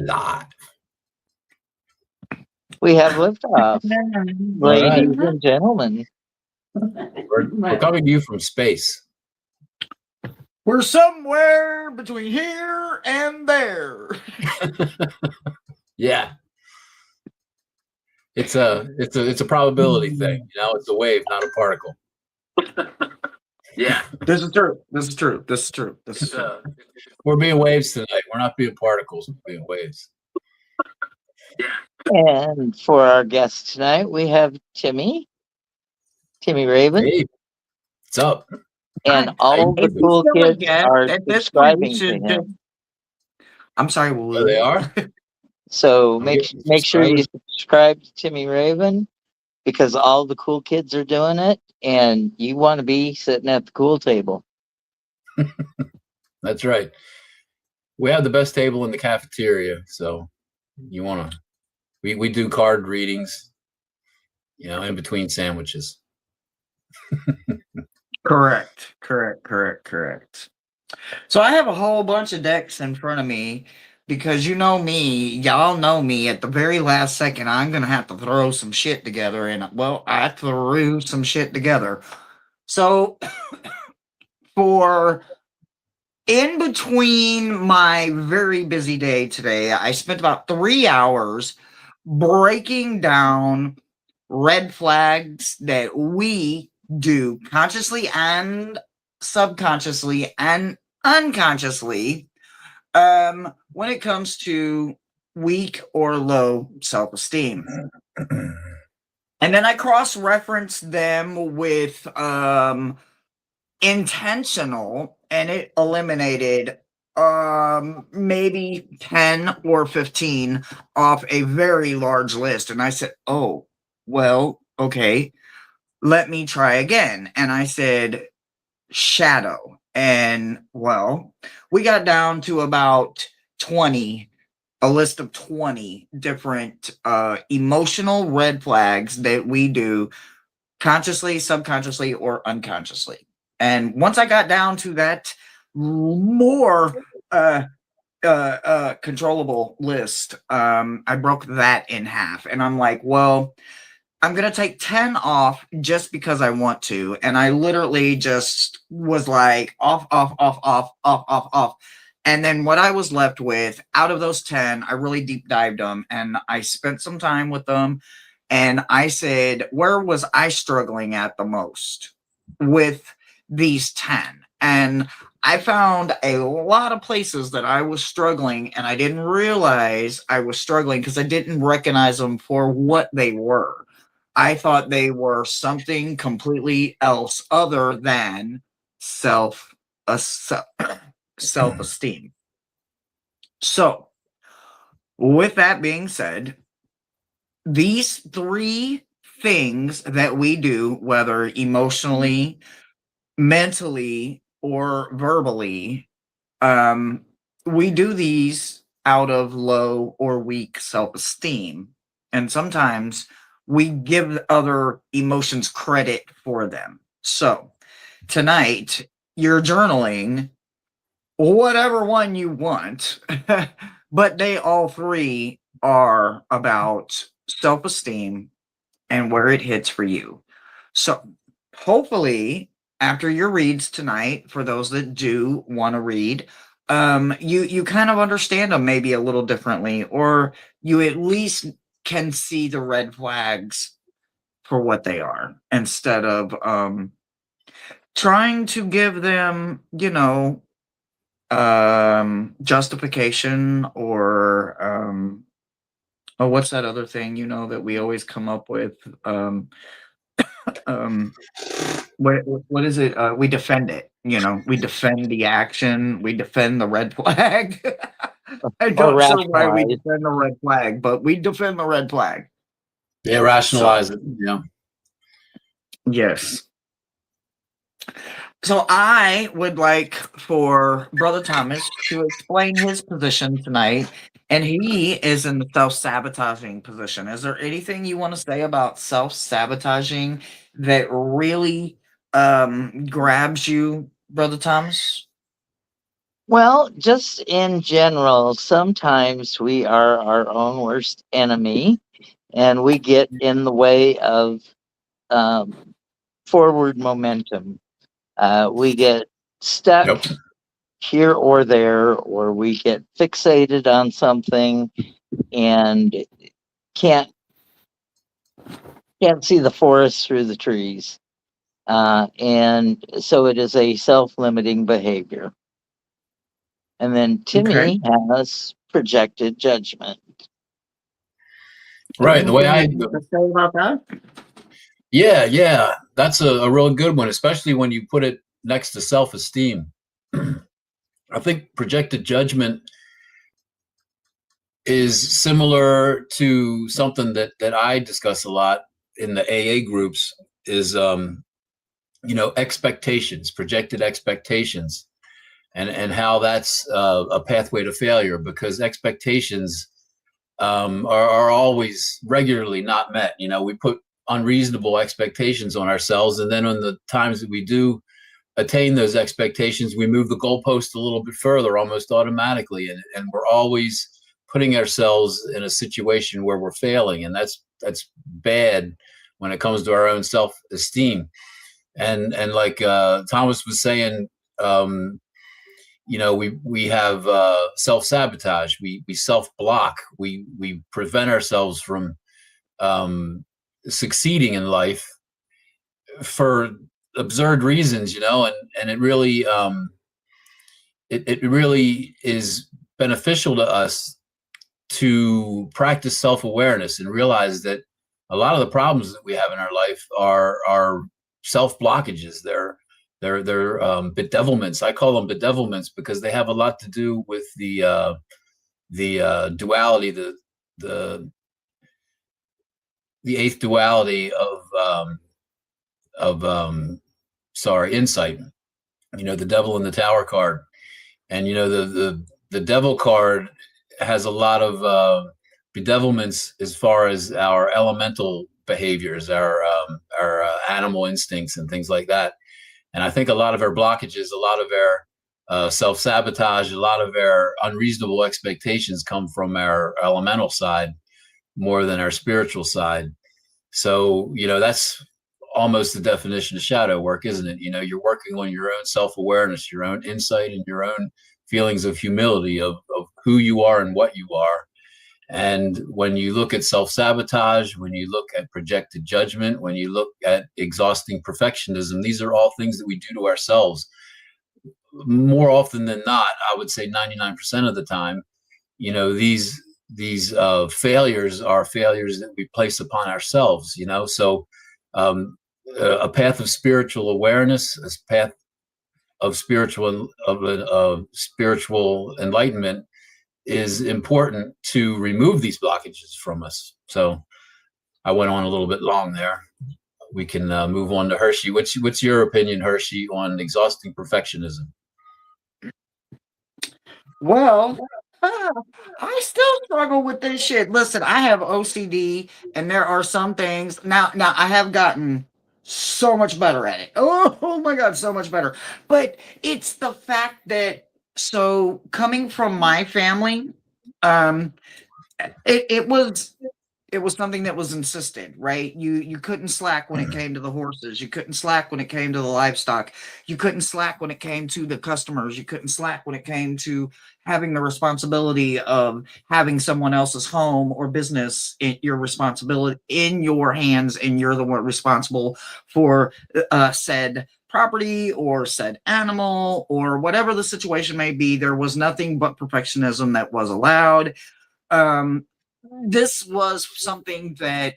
Live. We have liftoff, All right. ladies and gentlemen. We're coming to you from space. We're somewhere between here and there. Yeah. It's a probability thing. You know, it's a wave, not a particle. Yeah. This is true. This is true. This is true. This is true. We're being waves tonight. We're not being particles. We're being waves. And for our guest tonight, we have Timmy Raven, Hey, what's up? and I all the if you cool still kids forget, are at this point, we subscribing to should just. him. I'm sorry, Oh, Willie. they are? So I'm make getting sure you subscribers. subscribe to Timmy Raven because all the cool kids are doing it, and you want to be sitting at the cool table. That's right. We have the best table in the cafeteria, so you want to. We do card readings, you know, in between sandwiches. Correct. So I have a whole bunch of decks in front of me because you know me, y'all know me. At the very last second, I'm gonna have to throw some shit together, and well, I threw some shit together. So for in between my very busy day today, I spent about 3 hours breaking down red flags that we do consciously and subconsciously and unconsciously when it comes to weak or low self-esteem. And then I cross-reference them with intentional, and it eliminated maybe 10 or 15 off a very large list. And I said, oh, well, okay, let me try again. And I said, shadow. And well, we got down to about 20, a list of 20 different emotional red flags that we do consciously, subconsciously, or unconsciously. And once I got down to that more controllable list, I broke that in half. And I'm like, well, I'm going to take 10 off just because I want to. And I literally just was like off. And then what I was left with out of those 10, I really deep dived them and I spent some time with them. And I said, where was I struggling at the most with these 10? And I found a lot of places that I was struggling, and I didn't realize I was struggling because I didn't recognize them for what they were. I thought they were something completely else other than self-esteem. So, with that being said, these 3 things that we do, whether emotionally, mentally, or verbally, we do these out of low or weak self-esteem. And sometimes we give other emotions credit for them. So tonight, you're journaling whatever one you want, but they all 3 are about self-esteem and where it hits for you. So hopefully after your reads tonight, for those that do want to read, you kind of understand them maybe a little differently, or you at least can see the red flags for what they are instead of trying to give them, you know, justification or oh, what's that other thing, you know, that we always come up with? What is it? We defend it. You know, we defend the action. We defend the red flag. I'm Or not sure why we rationalize. defend the red flag, but we defend the red flag. Yeah, rationalize it. Yeah. Yes. So I would like for Brother Thomas to explain his position tonight, and he is in the self-sabotaging position. Is there anything you want to say about self-sabotaging that really grabs you, Brother Thomas? Well, just in general, sometimes we are our own worst enemy and we get in the way of um, forward momentum. We get stuck Yep. here or there, or we get fixated on something and can't can't see the forest through the trees. And so it is a self-limiting behavior. And then Okay. Timmy has projected judgment. Right. The way Anything I that you have to say about that? yeah, that's a real good one, especially when you put it next to self-esteem. I think projected judgment is similar to something that I discuss a lot in the AA groups is expectations, projected expectations, and how that's a pathway to failure because expectations are always regularly not met. We put unreasonable expectations on ourselves, and then on the times that we do attain those expectations, we move the goalpost a little bit further almost automatically, and we're always putting ourselves in a situation where we're failing, and that's bad when it comes to our own self-esteem. And like Thomas was saying, we have self-sabotage, we self-block, we prevent ourselves from succeeding in life for absurd reasons, and it really it really is beneficial to us to practice self-awareness and realize that a lot of the problems that we have in our life are self-blockages. They're bedevilments. I call them bedevilments because they have a lot to do with the duality, the eighth duality of insight. The devil in the tower card, and the devil card has a lot of bedevilments as far as our elemental behaviors, our animal instincts and things like that. And I think a lot of our blockages, a lot of our self-sabotage, a lot of our unreasonable expectations come from our elemental side more than our spiritual side. So, that's almost the definition of shadow work, isn't it? You're working on your own self-awareness, your own insight, and your own feelings of humility of who you are and what you are. And when you look at self-sabotage, when you look at projected judgment, when you look at exhausting perfectionism, these are all things that we do to ourselves. More often than not, I would say 99% of the time, these failures are failures that we place upon ourselves. So a path of spiritual awareness, a path of spiritual enlightenment is important to remove these blockages from us. So I went on a little bit long there. We can move on to Hershey. What's your opinion, Hershey, on exhausting perfectionism? Well, I still struggle with this shit. Listen, I have OCD, and there are some things now. I have gotten so much better at it. Oh my god, so much better. But it's the fact that coming from my family, um, it was something that was insisted, right? You couldn't slack when it came to the horses. You couldn't slack when it came to the livestock. You couldn't slack when it came to the customers. You couldn't slack when it came to having the responsibility of having someone else's home or business in your responsibility in your hands, and you're the one responsible for said property or said animal or whatever the situation may be. There was nothing but perfectionism that was allowed. This was something that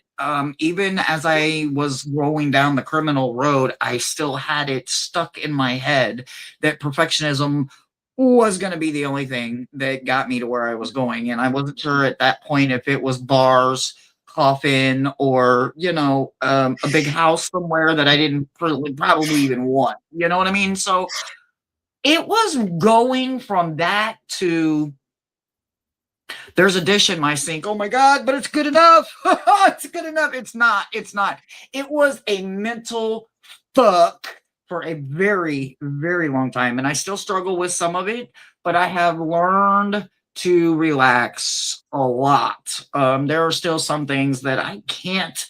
even as I was rolling down the criminal road, I still had it stuck in my head that perfectionism was going to be the only thing that got me to where I was going. And I wasn't sure at that point if it was bars, coffin, or, a big house somewhere that I didn't probably even want. You know what I mean? So it was going from that to there's a dish in my sink. Oh my God, but it's good enough. It's good enough. It's not. It was a mental fuck for a very, very long time. And I still struggle with some of it, but I have learned to relax a lot. There are still some things that I can't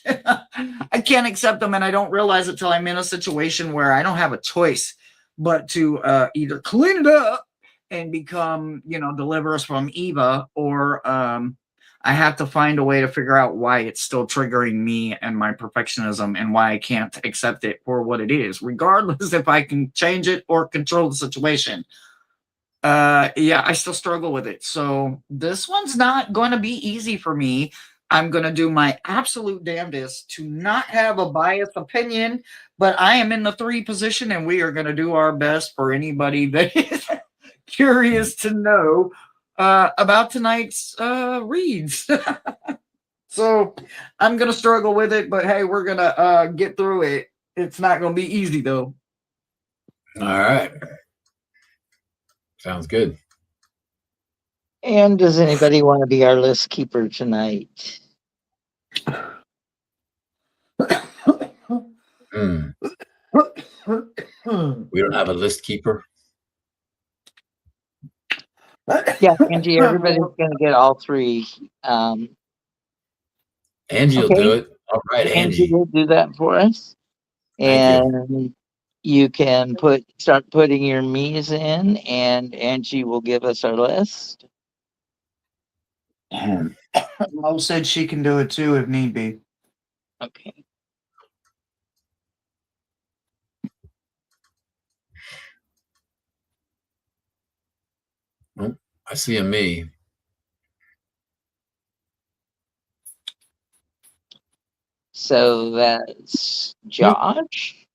I can't accept them, and I don't realize it till I'm in a situation where I don't have a choice but to either clean it up and become, deliver us from Eva, or I have to find a way to figure out why it's still triggering me and my perfectionism, and why I can't accept it for what it is, regardless if I can change it or control the situation. Yeah, I still struggle with it. So this one's not going to be easy for me. I'm going to do my absolute damnedest to not have a biased opinion, but I am in the 3 position, and we are going to do our best for anybody that is curious to know about tonight's reads. So I'm going to struggle with it, but hey, we're going to get through it. It's not going to be easy, though. All right. Sounds good. And does anybody want to be our list keeper tonight? Hmm. We don't have a list keeper. Yeah, Angie, everybody's going to get all 3. Angie will Okay. do it. All right, Angie Angie. will do that for us. Thank you. And you can start putting your me's in, and Angie will give us our list. Mo said she can do it too if need be. Okay. Oh, I see a me. So that's Josh.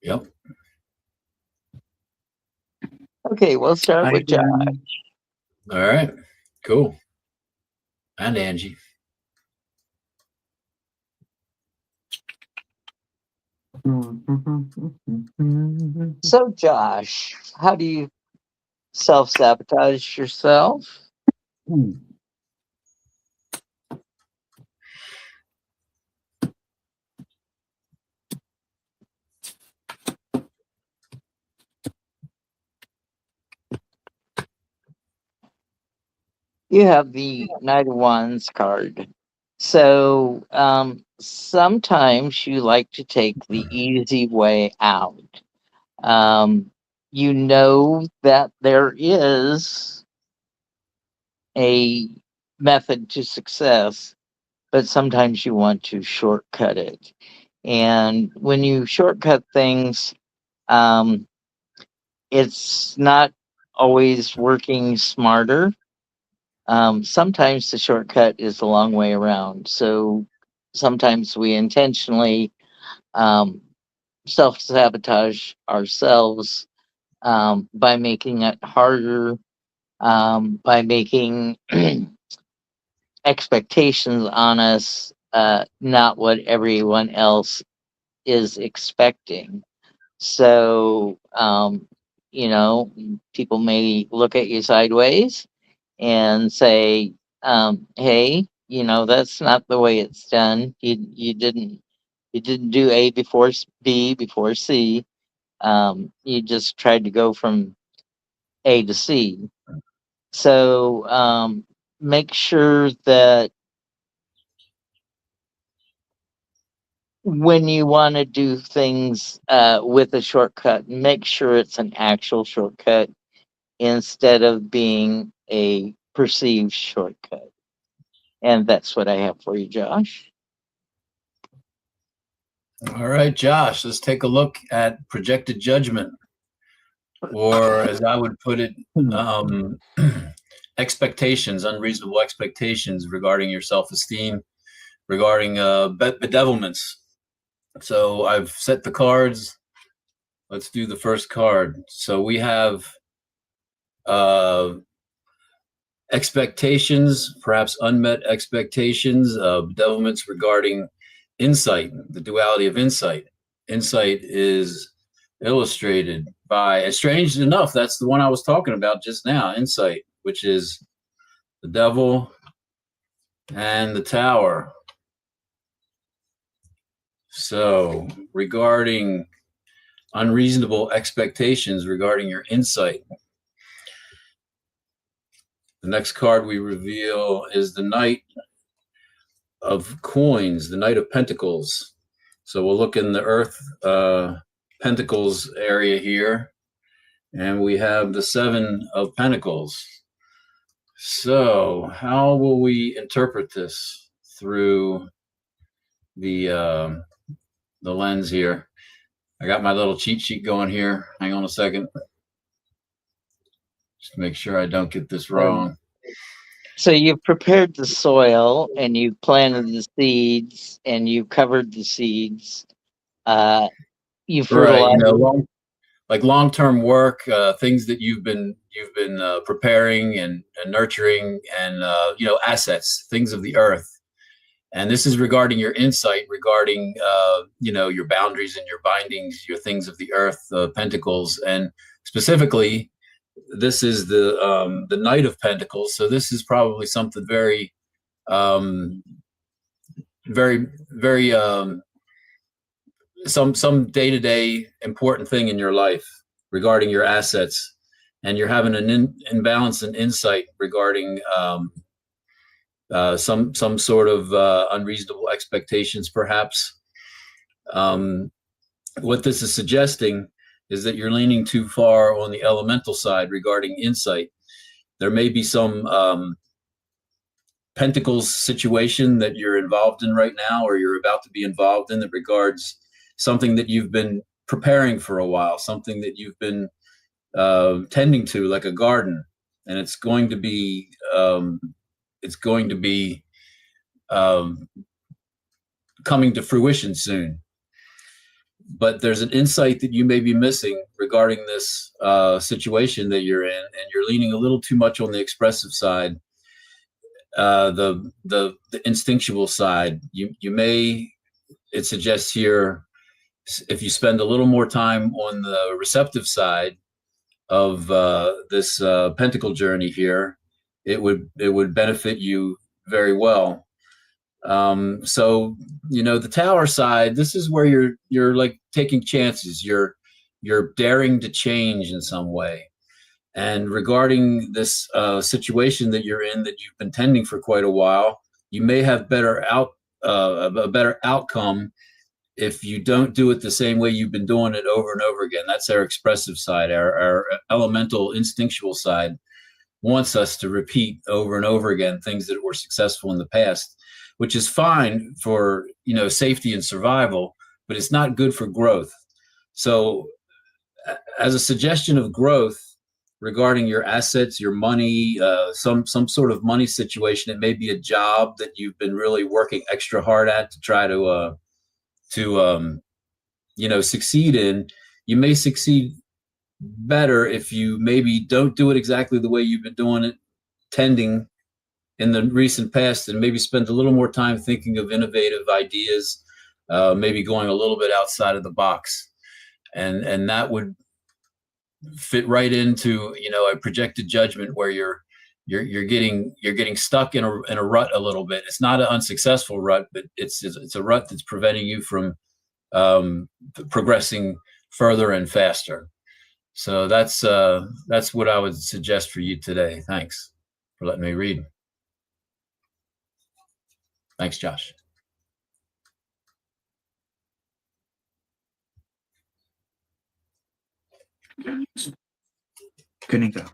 Yep. Okay, we'll start with Josh. All right. Cool. And Angie. So, Josh, how do you self-sabotage yourself? You have the Knight of Wands card. So sometimes you like to take the easy way out. You know that there is a method to success, but sometimes you want to shortcut it. And when you shortcut things, it's not always working smarter. Sometimes the shortcut is a long way around. So sometimes we intentionally self sabotage ourselves by making it harder, by making expectations on us, not what everyone else is expecting. So, people may look at you sideways and say, "Hey, that's not the way it's done. You didn't do A before B before C. You just tried to go from A to C." So make sure that when you want to do things with a shortcut, make sure it's an actual shortcut instead of being a perceived shortcut. And that's what I have for you, Josh. All right, Josh, let's take a look at projected judgment, or as I would put it, expectations, unreasonable expectations regarding your self-esteem, regarding bedevilments. So I've set the cards. Let's do the first card. So we have expectations, perhaps unmet expectations, bedevilments regarding insight, the duality of insight. Insight is illustrated by, strange enough, that's the one I was talking about just now, insight, which is the devil and the tower. So regarding unreasonable expectations regarding your insight. The next card we reveal is the Knight of Coins, the Knight of Pentacles. So we'll look in the Earth Pentacles area here, and we have the Seven of Pentacles. So how will we interpret this through the lens here? I got my little cheat sheet going here. Hang on a second. Just to make sure I don't get this wrong. So you've prepared the soil and you've planted the seeds and you've covered the seeds. You fertilize. Right, long-term work, things that you've been preparing and nurturing, and assets, things of the earth. And this is regarding your insight, regarding your boundaries and your bindings, your things of the earth, pentacles, and specifically, this is the Knight of Pentacles. So this is probably something very, very, very some day-to-day important thing in your life regarding your assets, and you're having an imbalance in insight regarding some sort of unreasonable expectations, perhaps. What this is suggesting is that you're leaning too far on the elemental side regarding insight. There may be some Pentacles situation that you're involved in right now, or you're about to be involved in, that regards something that you've been preparing for a while, something that you've been tending to, like a garden, and it's going to be coming to fruition soon. But there's an insight that you may be missing regarding this situation that you're in, and you're leaning a little too much on the expressive side, the instinctual side. It suggests here, if you spend a little more time on the receptive side of this pentacle journey here, it would benefit you very well. So the Tower side, this is where you're like taking chances, you're daring to change in some way. And regarding this situation that you're in, that you've been tending for quite a while, you may have a better outcome if you don't do it the same way you've been doing it over and over again. That's our expressive side. Our elemental instinctual side wants us to repeat over and over again things that were successful in the past, which is fine for safety and survival, but it's not good for growth. So as a suggestion of growth regarding your assets, your money, some sort of money situation, it may be a job that you've been really working extra hard at to try to succeed in. You may succeed better if you maybe don't do it exactly the way you've been doing it, tending in the recent past, and maybe spend a little more time thinking of innovative ideas, maybe going a little bit outside of the box, and that would fit right into a projected judgment where you're getting stuck in a rut a little bit. It's not an unsuccessful rut, but it's a rut that's preventing you from progressing further and faster. So that's what I would suggest for you today. Thanks for letting me read. Thanks, Josh. Kanika,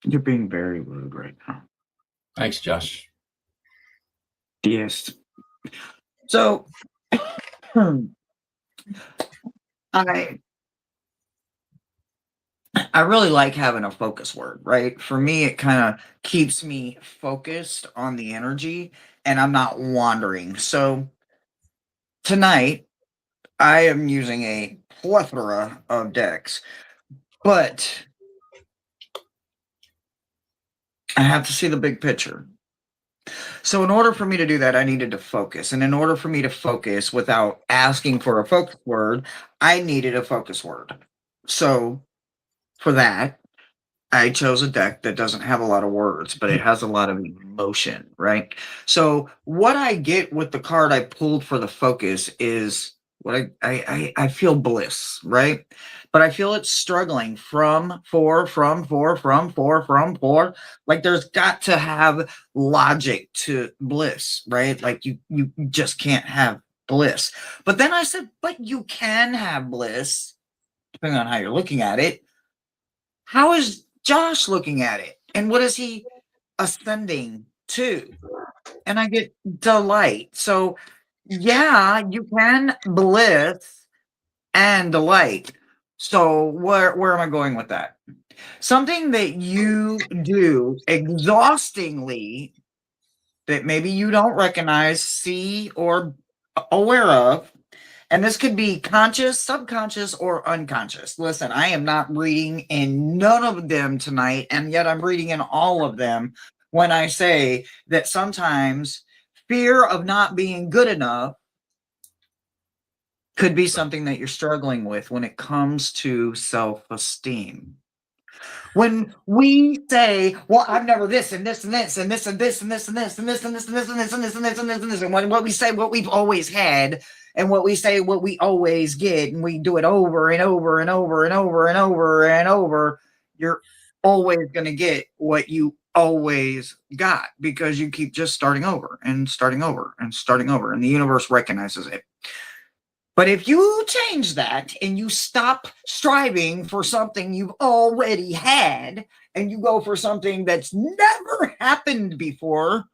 you're being very rude right now. Thanks, Josh. Yes. So, I really like having a focus word, right? For me, it kind of keeps me focused on the energy and I'm not wandering. So tonight, I am using a plethora of decks, but I have to see the big picture. So in order for me to do that, I needed to focus. And in order for me to focus without asking for a focus word, I needed a focus word. So for that, I chose a deck that doesn't have a lot of words, but it has a lot of emotion, right? So what I get with the card I pulled for the focus is what I feel bliss, right? But I feel it's struggling from four. Like there's got to have logic to bliss, right? Like you just can't have bliss. But then I said, but you can have bliss, depending on how you're looking at it. How is Josh looking at it? And what is he ascending to? And I get delight. So, yeah, you can bliss and delight. So, where am I going with that? Something that you do exhaustingly that maybe you don't recognize, see, or aware of. And this could be conscious, subconscious, or unconscious. Listen, I am not reading in none of them tonight, and yet I'm reading in all of them when I say that sometimes fear of not being good enough could be something that you're struggling with when it comes to self-esteem. When we say, well, I'm never this and this and this and this and this and this and this and this and this and this and this and this and this and this and this, and when what we say what we've always had, and what we say what we always get, and we do it over and over and over and over and over and over, you're always going to get what you always got because you keep just starting over and starting over and starting over, and the universe recognizes it. But if you change that and you stop striving for something you've already had and you go for something that's never happened before,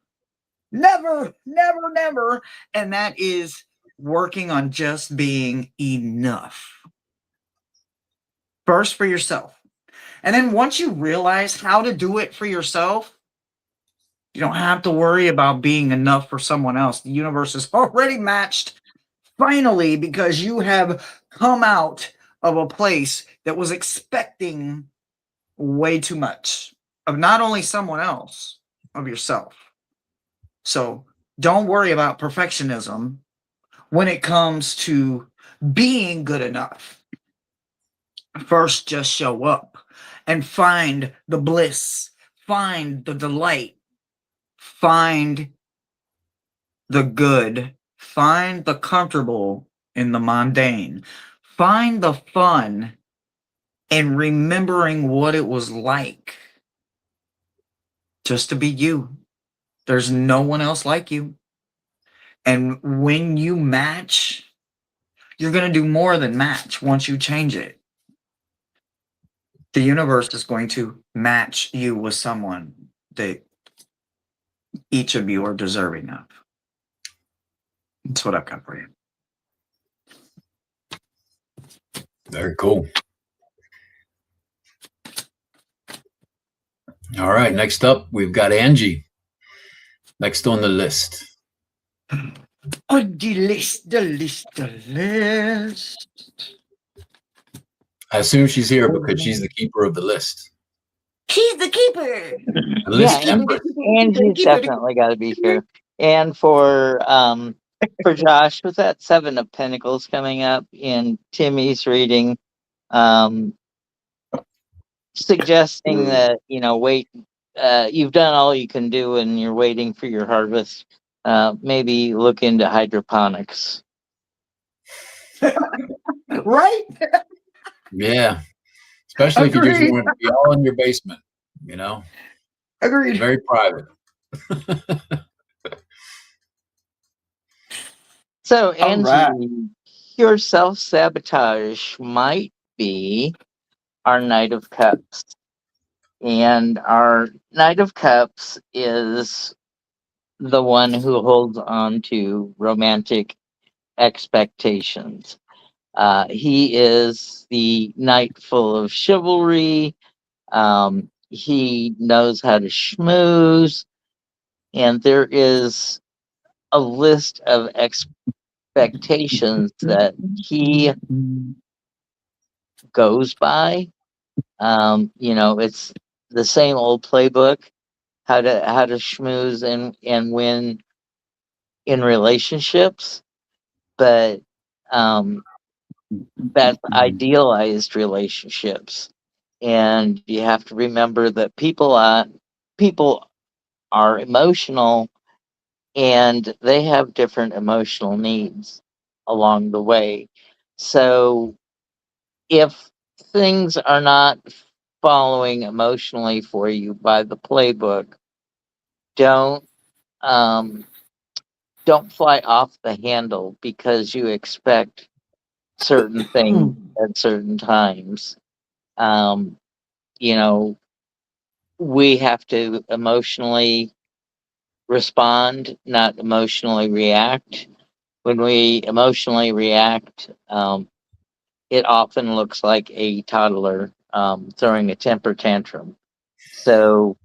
never, and that is working on just being enough. First for yourself. And then once you realize how to do it for yourself, you don't have to worry about being enough for someone else. The universe is already matched. Finally, because you have come out of a place that was expecting way too much of not only someone else, of yourself. So don't worry about perfectionism when it comes to being good enough. First, just show up and find the bliss, find the delight, find the good, find the comfortable in the mundane, find the fun in remembering what it was like just to be you. There's no one else like you. And when you match, you're going to do more than match once you change it. The universe is going to match you with someone that each of you are deserving of. That's what I've got for you. Very cool. All right, next up, we've got Angie. Next on the list. Oh, the list. I assume she's here because she's the keeper of the list. She's the keeper. The list Yeah, empress. Angie's definitely got to be here. And for Josh, with that Seven of Pentacles coming up in Timmy's reading, suggesting that wait, you've done all you can do and you're waiting for your harvest. Maybe look into hydroponics. Right? Yeah. Especially if you just Agreed. want it to be all in your basement, Agreed. very private. So, Angie, right. your self-sabotage might be our Knight of Cups. And our Knight of Cups is the one who holds on to romantic expectations. He is the knight full of chivalry. He knows how to schmooze. And there is a list of expectations that he goes by. It's the same old playbook, how to schmooze and win in relationships, but that's idealized relationships. And you have to remember that people are emotional, and they have different emotional needs along the way. So if things are not following emotionally for you by the playbook, don't um, don't fly off the handle because you expect certain things at certain times. Um, you know, we have to emotionally respond, not emotionally react. When we emotionally react, it often looks like a toddler throwing a temper tantrum. So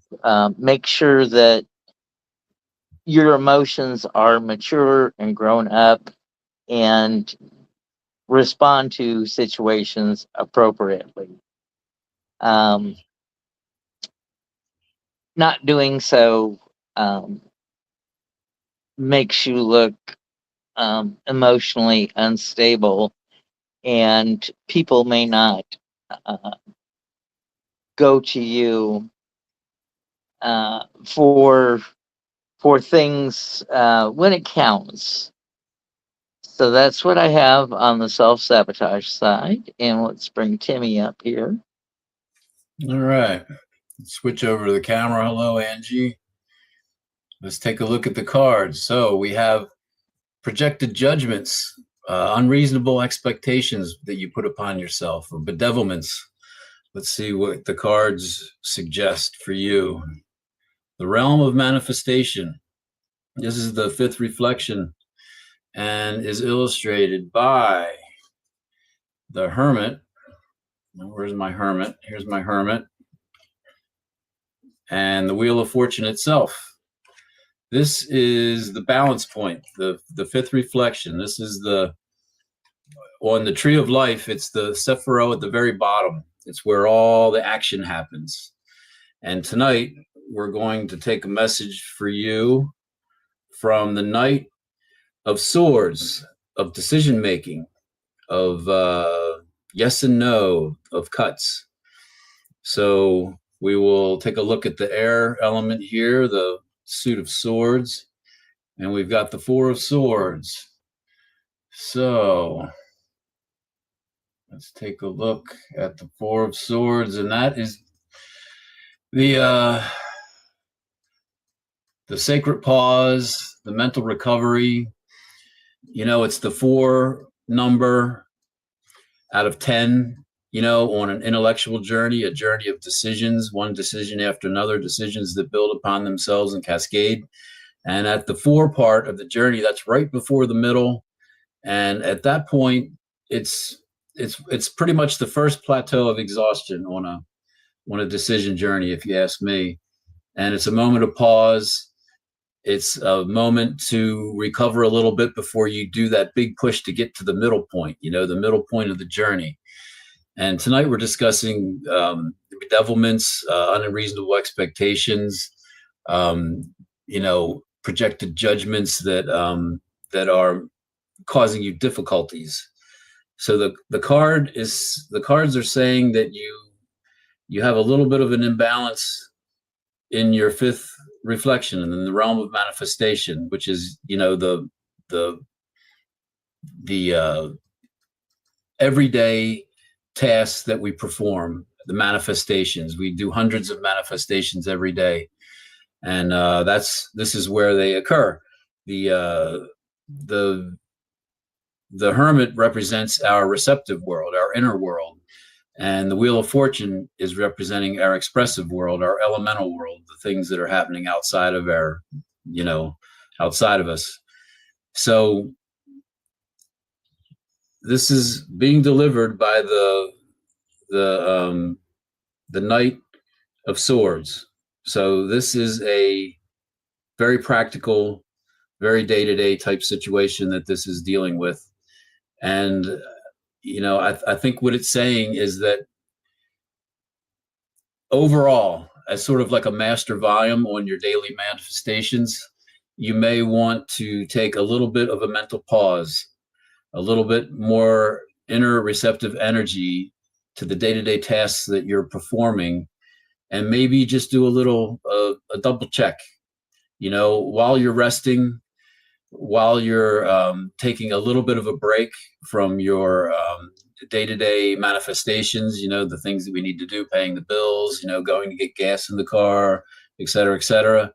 make sure that your emotions are mature and grown up, and respond to situations appropriately. Um, Not doing so um, makes you look emotionally unstable, and people may not uh, go to you for things when it counts. So that's what I have on the self sabotage side, and let's bring Timmy up here. All right. Let's switch over to the camera. Hello, Angie. Let's take a look at the cards. So we have projected judgments, unreasonable expectations that you put upon yourself, or bedevilments. Let's see what the cards suggest for you. The realm of manifestation. This is the fifth reflection and is illustrated by the Hermit. Where's my Hermit? Here's my Hermit. And the Wheel of Fortune itself. This is the balance point, the fifth reflection. This is on the tree of life, it's the Sephiroth at the very bottom. It's where all the action happens. And tonight, we're going to take a message for you from the Knight of Swords, of decision making, of yes and no, of cuts. So we will take a look at the air element here, the suit of swords, and we've got the Four of Swords. So let's take a look at the Four of Swords, and that is the sacred pause, the mental recovery. You know, it's the 4 number out of 10, you know, on an intellectual journey, a journey of decisions, one decision after another, decisions that build upon themselves and cascade. And at the 4 part of the journey, that's right before the middle. And at that point, it's pretty much the first plateau of exhaustion on a decision journey, if you ask me. And it's a moment of pause. It's a moment to recover a little bit before you do that big push to get to the middle point, you know, the middle point of the journey. And tonight we're discussing bedevilments, unreasonable expectations, you know, projected judgments that that are causing you difficulties. So the cards are saying that you have a little bit of an imbalance in your fifth reflection and in the realm of manifestation, which is, you know, the everyday tasks that we perform, the manifestations. We do hundreds of manifestations every day, and this is where they occur. The Hermit represents our receptive world, our inner world, and the Wheel of Fortune is representing our expressive world, our elemental world, the things that are happening outside of our, you know, outside of us. So this is being delivered by the Knight of Swords. So this is a very practical, very day-to-day type situation that this is dealing with. And, you know, I think what it's saying is that overall, as sort of like a master volume on your daily manifestations, you may want to take a little bit of a mental pause, a little bit more inner receptive energy to the day-to-day tasks that you're performing, and maybe just do a little a double check, while you're resting, while you're taking a little bit of a break from your day-to-day manifestations, the things that we need to do, paying the bills, going to get gas in the car, et cetera, et cetera.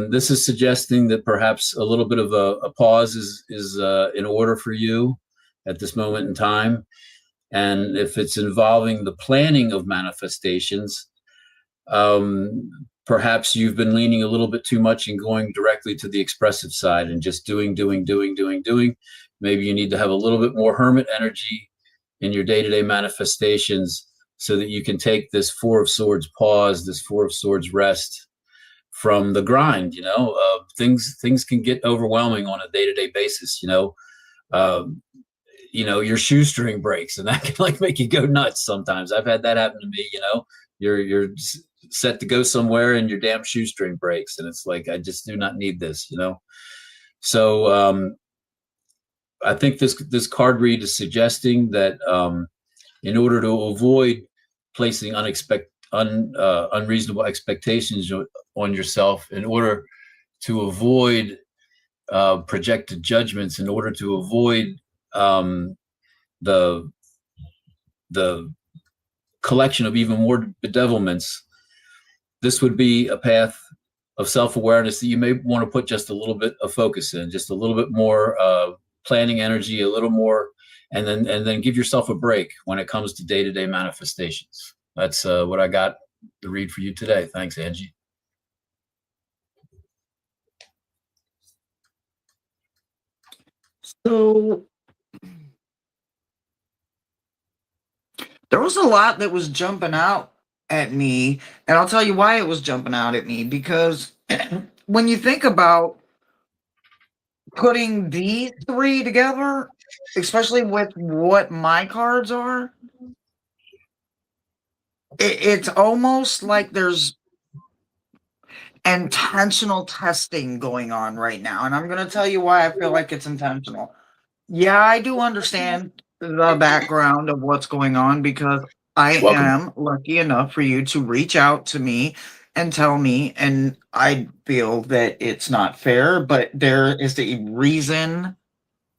This is suggesting that perhaps a little bit of a pause is in order for you at this moment in time. And if it's involving the planning of manifestations, perhaps you've been leaning a little bit too much and going directly to the expressive side and just doing. Maybe you need to have a little bit more hermit energy in your day-to-day manifestations so that you can take this Four of Swords pause, this Four of Swords rest from the grind. Things can get overwhelming on a day-to-day basis. Your shoestring breaks, and that can make you go nuts sometimes. I've had that happen to me. You're set to go somewhere and your damn shoestring breaks, and it's like, I just do not need this. So I think this card read is suggesting that in order to avoid placing unreasonable expectations on yourself, in order to avoid projected judgments, in order to avoid the collection of even more bedevilments, this would be a path of self-awareness that you may want to put just a little bit of focus in, just a little bit more planning energy, a little more, and then give yourself a break when it comes to day-to-day manifestations. That's what I got to read for you today. Thanks, Angie. So there was a lot that was jumping out at me, and I'll tell you why it was jumping out at me, because when you think about putting these three together, especially with what my cards are, it's almost like there's intentional testing going on right now. And I'm going to tell you why I feel like it's intentional. Yeah, I do understand the background of what's going on, because I am lucky enough for you to reach out to me and tell me, and I feel that it's not fair, but there is a reason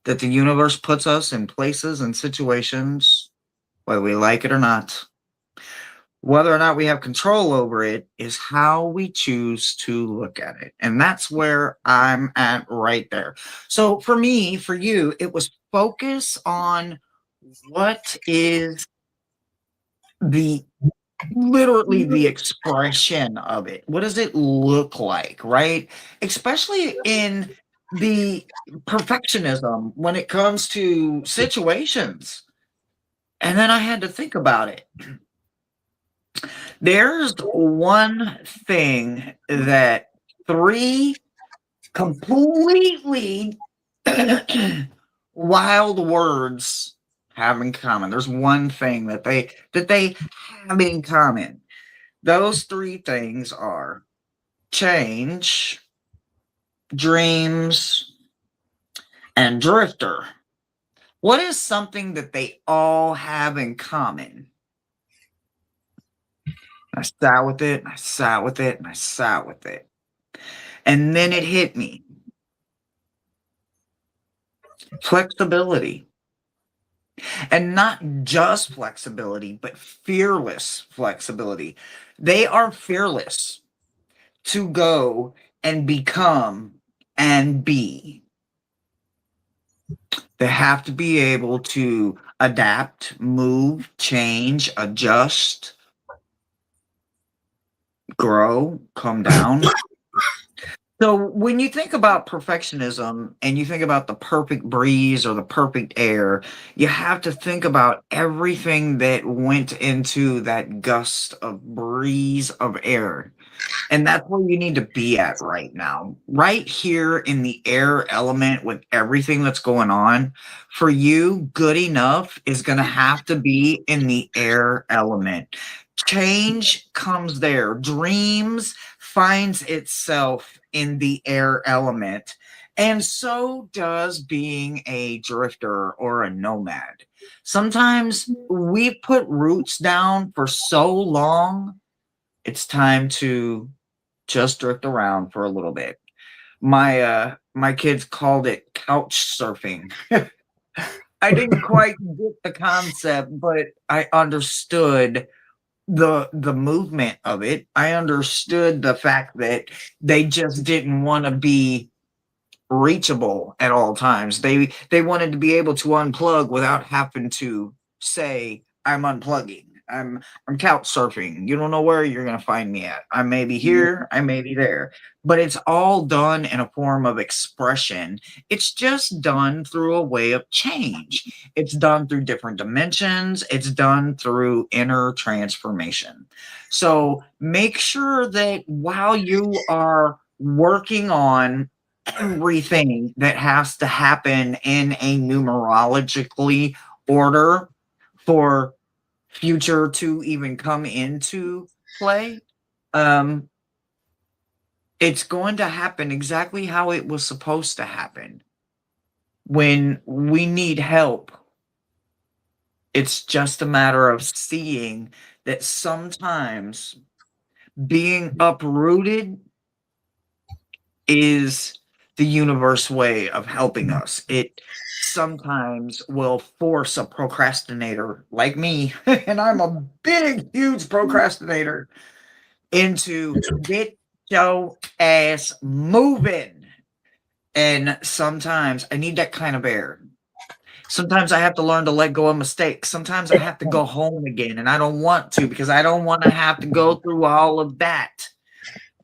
that the universe puts us in places and situations, whether we like it or not. Whether or not we have control over it is how we choose to look at it. And that's where I'm at right there. So for me, for you, it was focus on what is literally the expression of it. What does it look like, right? Especially in the perfectionism when it comes to situations. And then I had to think about it. There's one thing that three completely wild words have in common. There's one thing that they have in common. Those three things are change, dreams, and drifter. What is something that they all have in common? I sat with it, and I sat with it, and I sat with it. And then it hit me. Flexibility. And not just flexibility, but fearless flexibility. They are fearless to go and become and be. They have to be able to adapt, move, change, adjust, grow, come down. So when you think about perfectionism and you think about the perfect breeze or the perfect air, you have to think about everything that went into that gust of breeze of air. And that's where you need to be at right now. Right here in the air element with everything that's going on, for you, good enough is going to have to be in the air element. Change comes there. Dreams finds itself in the air element. And so does being a drifter or a nomad. Sometimes we put roots down for so long, it's time to just drift around for a little bit. My kids called it couch surfing. I didn't quite get the concept, but I understood the movement of it. I understood the fact that they just didn't want to be reachable at all times. They wanted to be able to unplug without having to say, I'm unplugging. I'm couch surfing. You don't know where you're gonna find me at. I may be here, I may be there. But it's all done in a form of expression. It's just done through a way of change. It's done through different dimensions. It's done through inner transformation. So make sure that while you are working on everything that has to happen in a numerologically order for future to even come into play, um it's going to happen exactly how it was supposed to happen. When we need help, it's just a matter of seeing that sometimes being uprooted is the universe way of helping us. It sometimes will force a procrastinator like me, and I'm a big, huge procrastinator, into get your ass moving. And sometimes I need that kind of air. Sometimes I have to learn to let go of mistakes. Sometimes I have to go home again, and I don't want to because I don't want to have to go through all of that.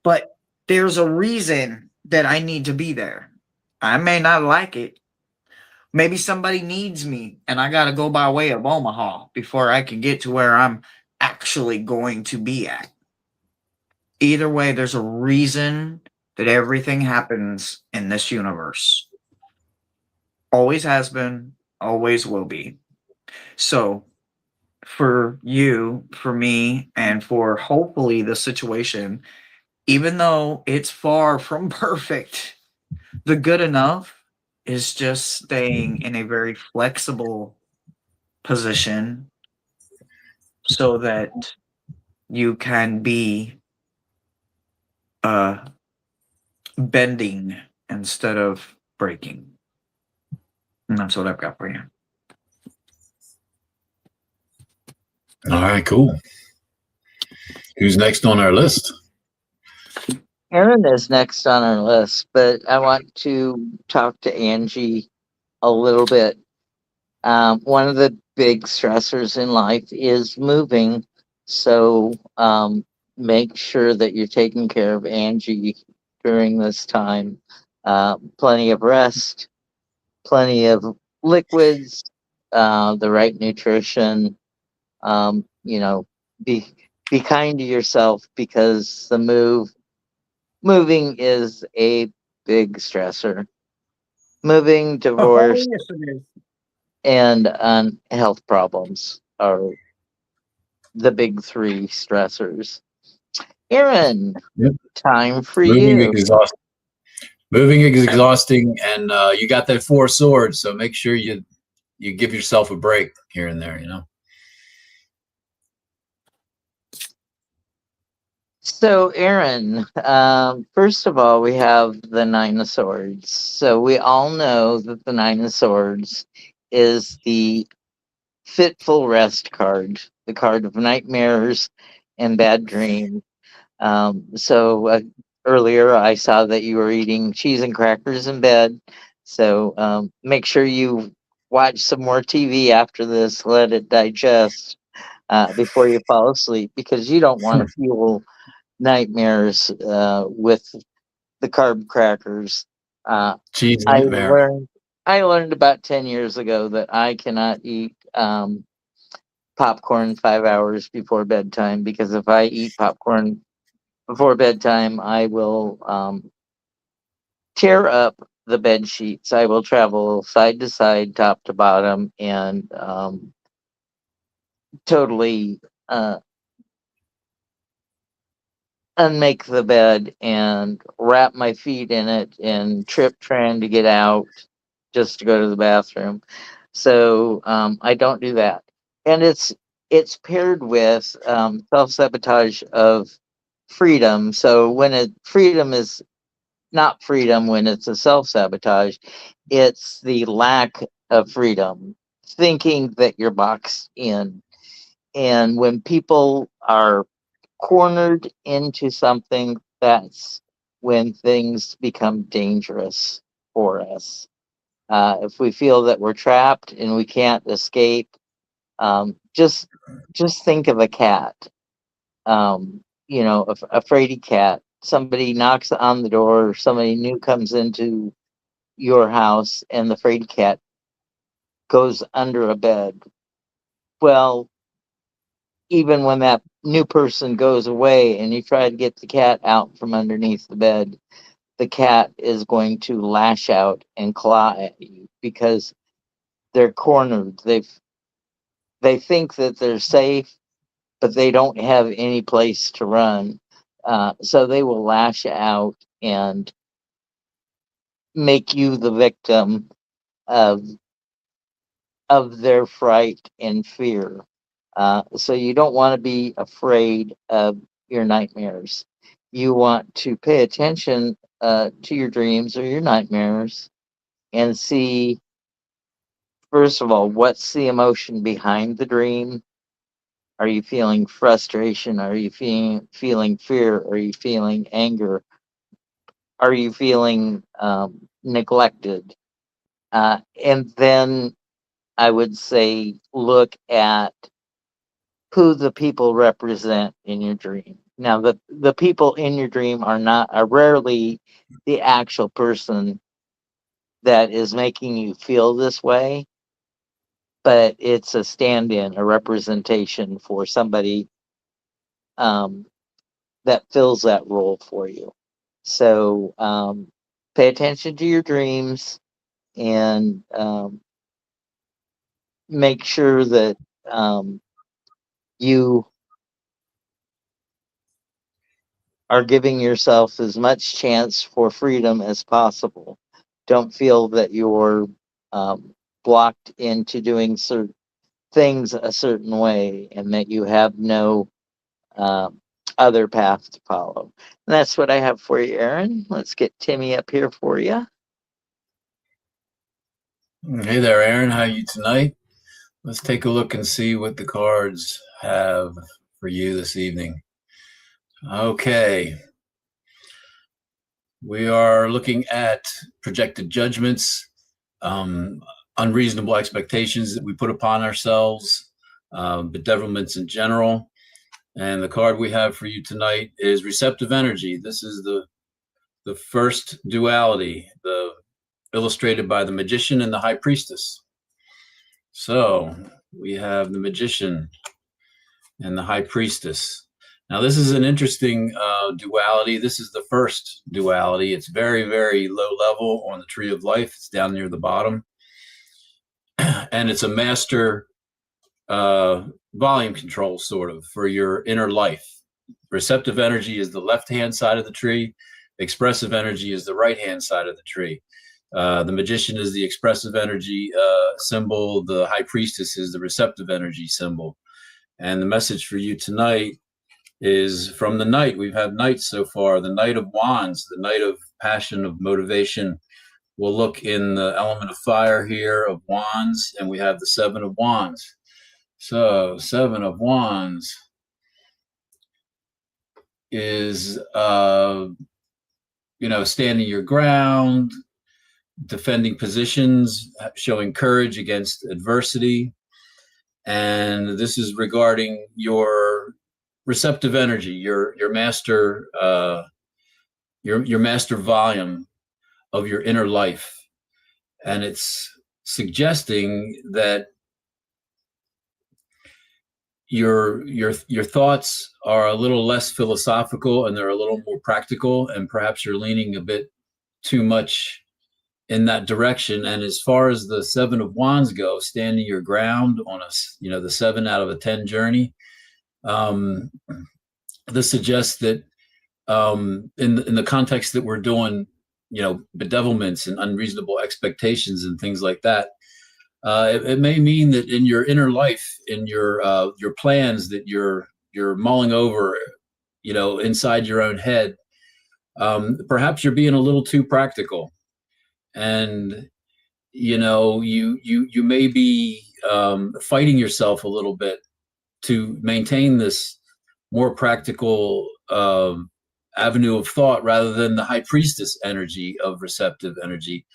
But there's a reason that I need to be there. I may not like it. Maybe somebody needs me and I got to go by way of Omaha before I can get to where I'm actually going to be at. Either way, there's a reason that everything happens in this universe. Always has been, always will be. So, for you, for me, and for hopefully the situation, even though it's far from perfect, the good enough is just staying in a very flexible position so that you can be uh bending instead of breaking. And that's what I've got for you. All right, cool. Who's next on our list? Aaron is next on our list, but I want to talk to Angie a little bit. One of the big stressors in life is moving, so make sure that you're taking care of Angie during this time. Plenty of rest, plenty of liquids, the right nutrition. You know, be kind to yourself because moving is a big stressor. Moving, Oh, divorce, yes, it is. and health problems are the big three stressors. Aaron, Yep. time for Moving is you. exhausting. Moving is exhausting, and you got that four swords, so make sure you give yourself a break here and there. So, Aaron, first of all, we have the Nine of Swords. So, we all know that the Nine of Swords is the fitful rest card, the card of nightmares and bad dreams. So, earlier I saw that you were eating cheese and crackers in bed. So, make sure you watch some more TV after this, let it digest before you fall asleep because you don't want to fuel nightmares with the carb crackers. Cheese I nightmare. learned I learned about 10 years ago that I cannot eat popcorn 5 hours before bedtime because if I eat popcorn before bedtime, I will tear up the bed sheets. I will travel side to side, top to bottom, and totally uh, unmake the bed and wrap my feet in it and trip trying to get out just to go to the bathroom. So I don't do that. And it's paired with self-sabotage of freedom. So when freedom is not freedom, when it's a self-sabotage, it's the lack of freedom, thinking that you're boxed in. And when people are cornered into something, that's when things become dangerous for us. If we feel that we're trapped and we can't escape, just think of a cat. A fraidy cat. Somebody knocks on the door, somebody new comes into your house, and the fraidy cat goes under a bed. Well, even when that new person goes away and you try to get the cat out from underneath the bed, the cat is going to lash out and claw at you because they're cornered. They think that they're safe, but they don't have any place to run. So they will lash out and make you the victim of their fright and fear. So you don't want to be afraid of your nightmares. You want to pay attention to your dreams or your nightmares and see, first of all, what's the emotion behind the dream? Are you feeling frustration? Are you feeling fear? Are you feeling anger? Are you feeling neglected? And then I would say look at who the people represent in your dream. Now, the people in your dream are rarely the actual person that is making you feel this way, but it's a stand-in, a representation for somebody um, that fills that role for you. So pay attention to your dreams and make sure that you are giving yourself as much chance for freedom as possible. Don't feel that you're blocked into doing certain things a certain way and that you have no um, other path to follow. And that's what I have for you, Aaron. Let's get Timmy up here for you. Hey there, Aaron. How are you tonight? Let's take a look and see what the cards have for you this evening. Okay. We are looking at projected judgments, unreasonable expectations that we put upon ourselves, bedevilments in general. And the card we have for you tonight is receptive energy. This is the first duality, illustrated by the magician and the high priestess. So we have the magician and the high priestess. Now, this is an interesting duality. This is the first duality. It's very, very low level on the tree of life. It's down near the bottom. And it's a master volume control, sort of, for your inner life. Receptive energy is the left-hand side of the tree. Expressive energy is the right-hand side of the tree. The magician is the expressive energy symbol. The high priestess is the receptive energy symbol. And the message for you tonight is from the knight. We've had knights so far. The knight of wands, the knight of passion, of motivation. We'll look in the element of fire here, of wands, and we have the seven of wands. So seven of wands is, standing your ground, defending positions, showing courage against adversity. And this is regarding your receptive energy, your master, your master volume of your inner life. And it's suggesting that your thoughts are a little less philosophical and they're a little more practical, and perhaps you're leaning a bit too much in that direction. And as far as the seven of wands go, standing your ground on the 7 out of a 10 journey, this suggests that in the context that we're doing, bedevilments and unreasonable expectations and things like that. It may mean that in your inner life, in your plans that you're mulling over, inside your own head, perhaps you're being a little too practical, and you may be fighting yourself a little bit to maintain this more practical avenue of thought rather than the high priestess energy of receptive energy,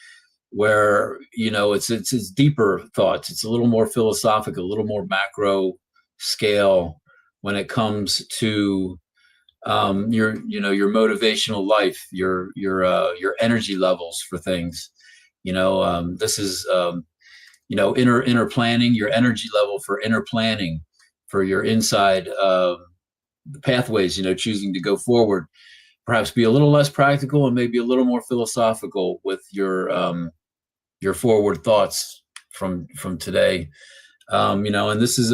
where it's deeper thoughts. It's a little more philosophical, a little more macro scale when it comes to your motivational life, your energy levels for things. This is inner planning, your energy level for inner planning for your inside pathways, choosing to go forward. Perhaps be a little less practical and maybe a little more philosophical with your forward thoughts from today. And this is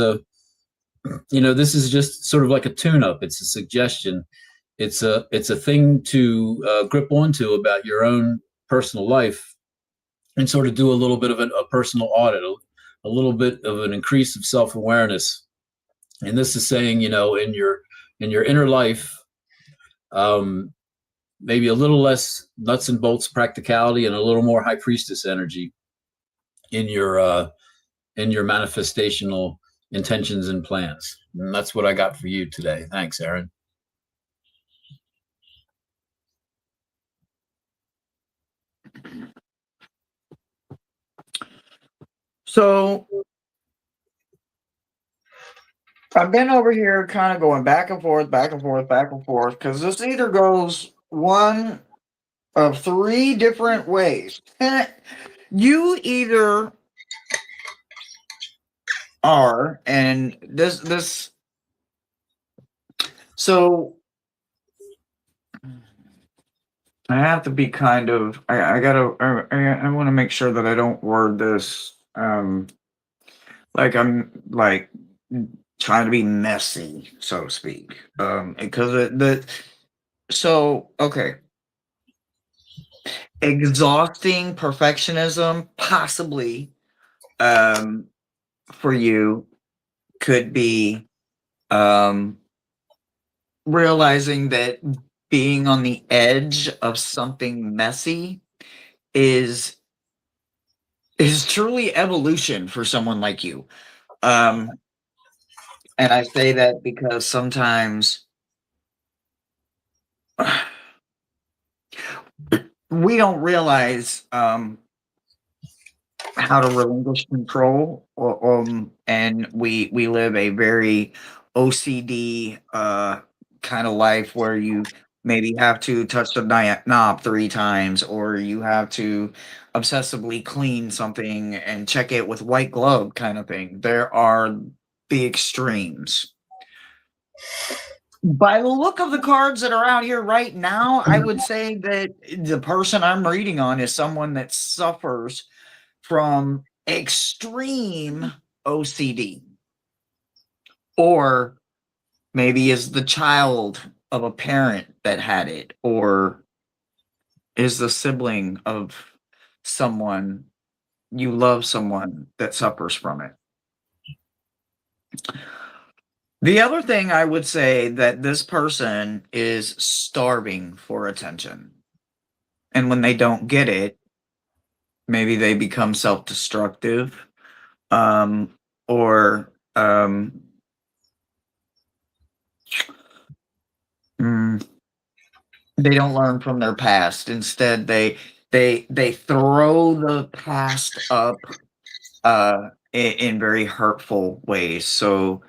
this is just sort of like a tune-up. It's a suggestion. It's a thing to grip onto about your own personal life and sort of do a little bit of a personal audit, a little bit of an increase of self-awareness. And this is saying, in your inner life, maybe a little less nuts and bolts practicality and a little more high priestess energy in your manifestational intentions and plans. And that's what I got for you today. Thanks, Aaron. So I've been over here kind of going back and forth, because this either goes one of three different ways. You either are, and this, so I have to be kind of, I want to make sure that I don't word this like I'm like trying to be messy, so to speak. Because okay. Exhausting perfectionism, possibly, for you could be realizing that being on the edge of something messy is truly evolution for someone like you. And I say that because sometimes we don't realize how to relinquish control, and we live a very OCD kind of life where you maybe have to touch the knob 3 times, or you have to obsessively clean something and check it with white glove kind of thing. There are the extremes. By the look of the cards that are out here right now, I would say that the person I'm reading on is someone that suffers from extreme OCD, or maybe is the child of a parent that had it, or is the sibling of someone you love, someone that suffers from it. The other thing I would say that this person is starving for attention. And when they don't get it, maybe they become self-destructive, or they don't learn from their past. Instead, they throw the past up in very hurtful ways. So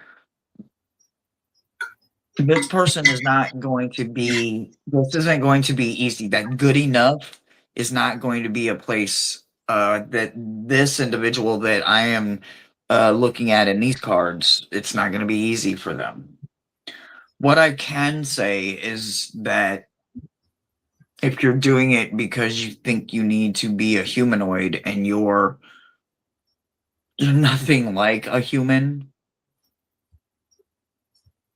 this person is not going to be, this isn't going to be easy. That good enough is not going to be a place that this individual that I am looking at in these cards, it's not going to be easy for them. What I can say is that if you're doing it because you think you need to be a humanoid and you're nothing like a human,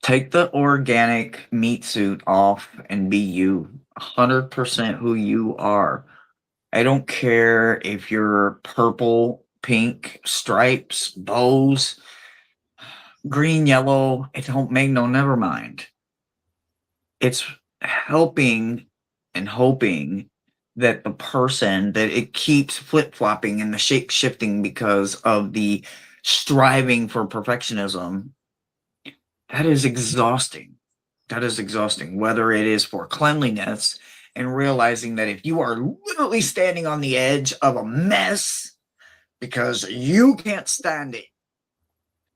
Take the organic meat suit off and be you, 100% who you are. I don't care if you're purple, pink, stripes, bows, green, yellow. It don't make no never mind. It's helping and hoping that the person that it keeps flip-flopping and the shape shifting because of the striving for perfectionism. That is exhausting. That is exhausting, whether it is for cleanliness and realizing that if you are literally standing on the edge of a mess because you can't stand it,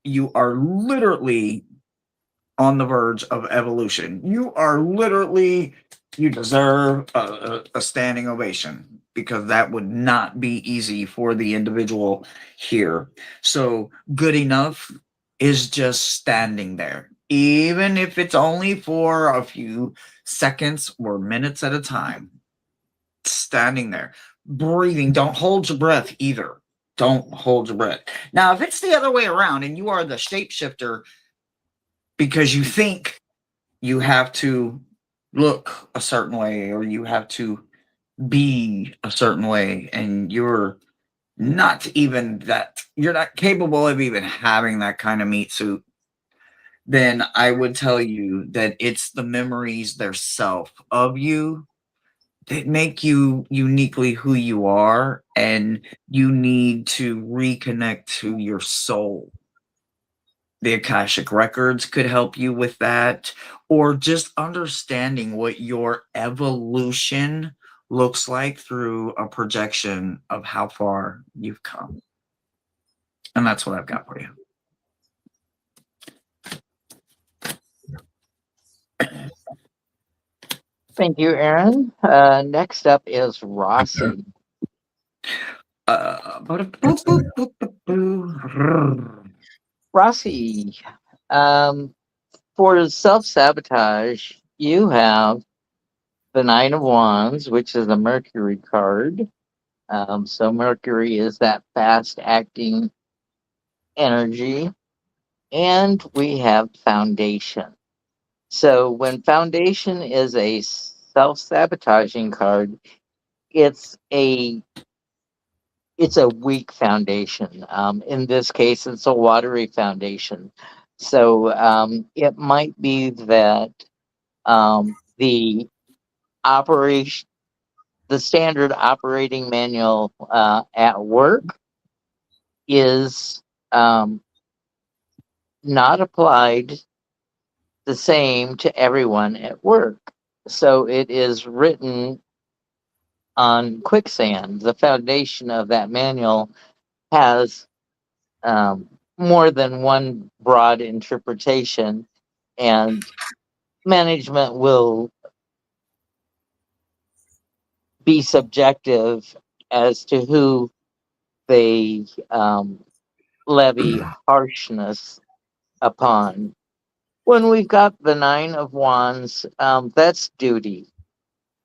you are literally on the verge of evolution. You are literally, you deserve a standing ovation because that would not be easy for the individual here. So, good enough is just standing there, even if it's only for a few seconds or minutes at a time. Standing there, breathing. Don't hold your breath either. Don't hold your breath. Now, if it's the other way around and you are the shapeshifter because you think you have to look a certain way or you have to be a certain way and you're not even that, you're not capable of even having that kind of meat suit, then I would tell you that it's the memories theirself of you that make you uniquely who you are, and you need to reconnect to your soul. The Akashic Records could help you with that, or just understanding what your evolution looks like through a projection of how far you've come. And that's what I've got for you. Thank you, Aaron. Next up is Rossi. Rossi, um, for self-sabotage, you have the Nine of Wands, which is a Mercury card. So Mercury is that fast-acting energy. And we have Foundation. So when Foundation is a self-sabotaging card, it's a weak foundation. In this case, it's a watery foundation. So it might be that the operation, the standard operating manual at work is not applied the same to everyone at work. So it is written on quicksand. The foundation of that manual has more than one broad interpretation, and management will be subjective as to who they levy harshness upon. When we've got the Nine of Wands, that's duty.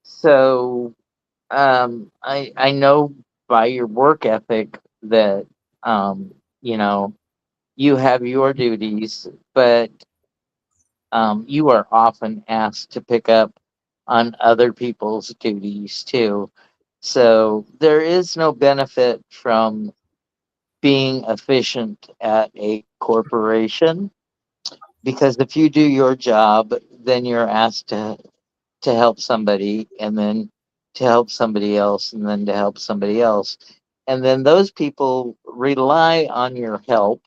So I know by your work ethic that you know you have your duties, but you are often asked to pick up on other people's duties too. So there is no benefit from being efficient at a corporation, because if you do your job, then you're asked to help somebody, and then to help somebody else, and then to help somebody else. And then those people rely on your help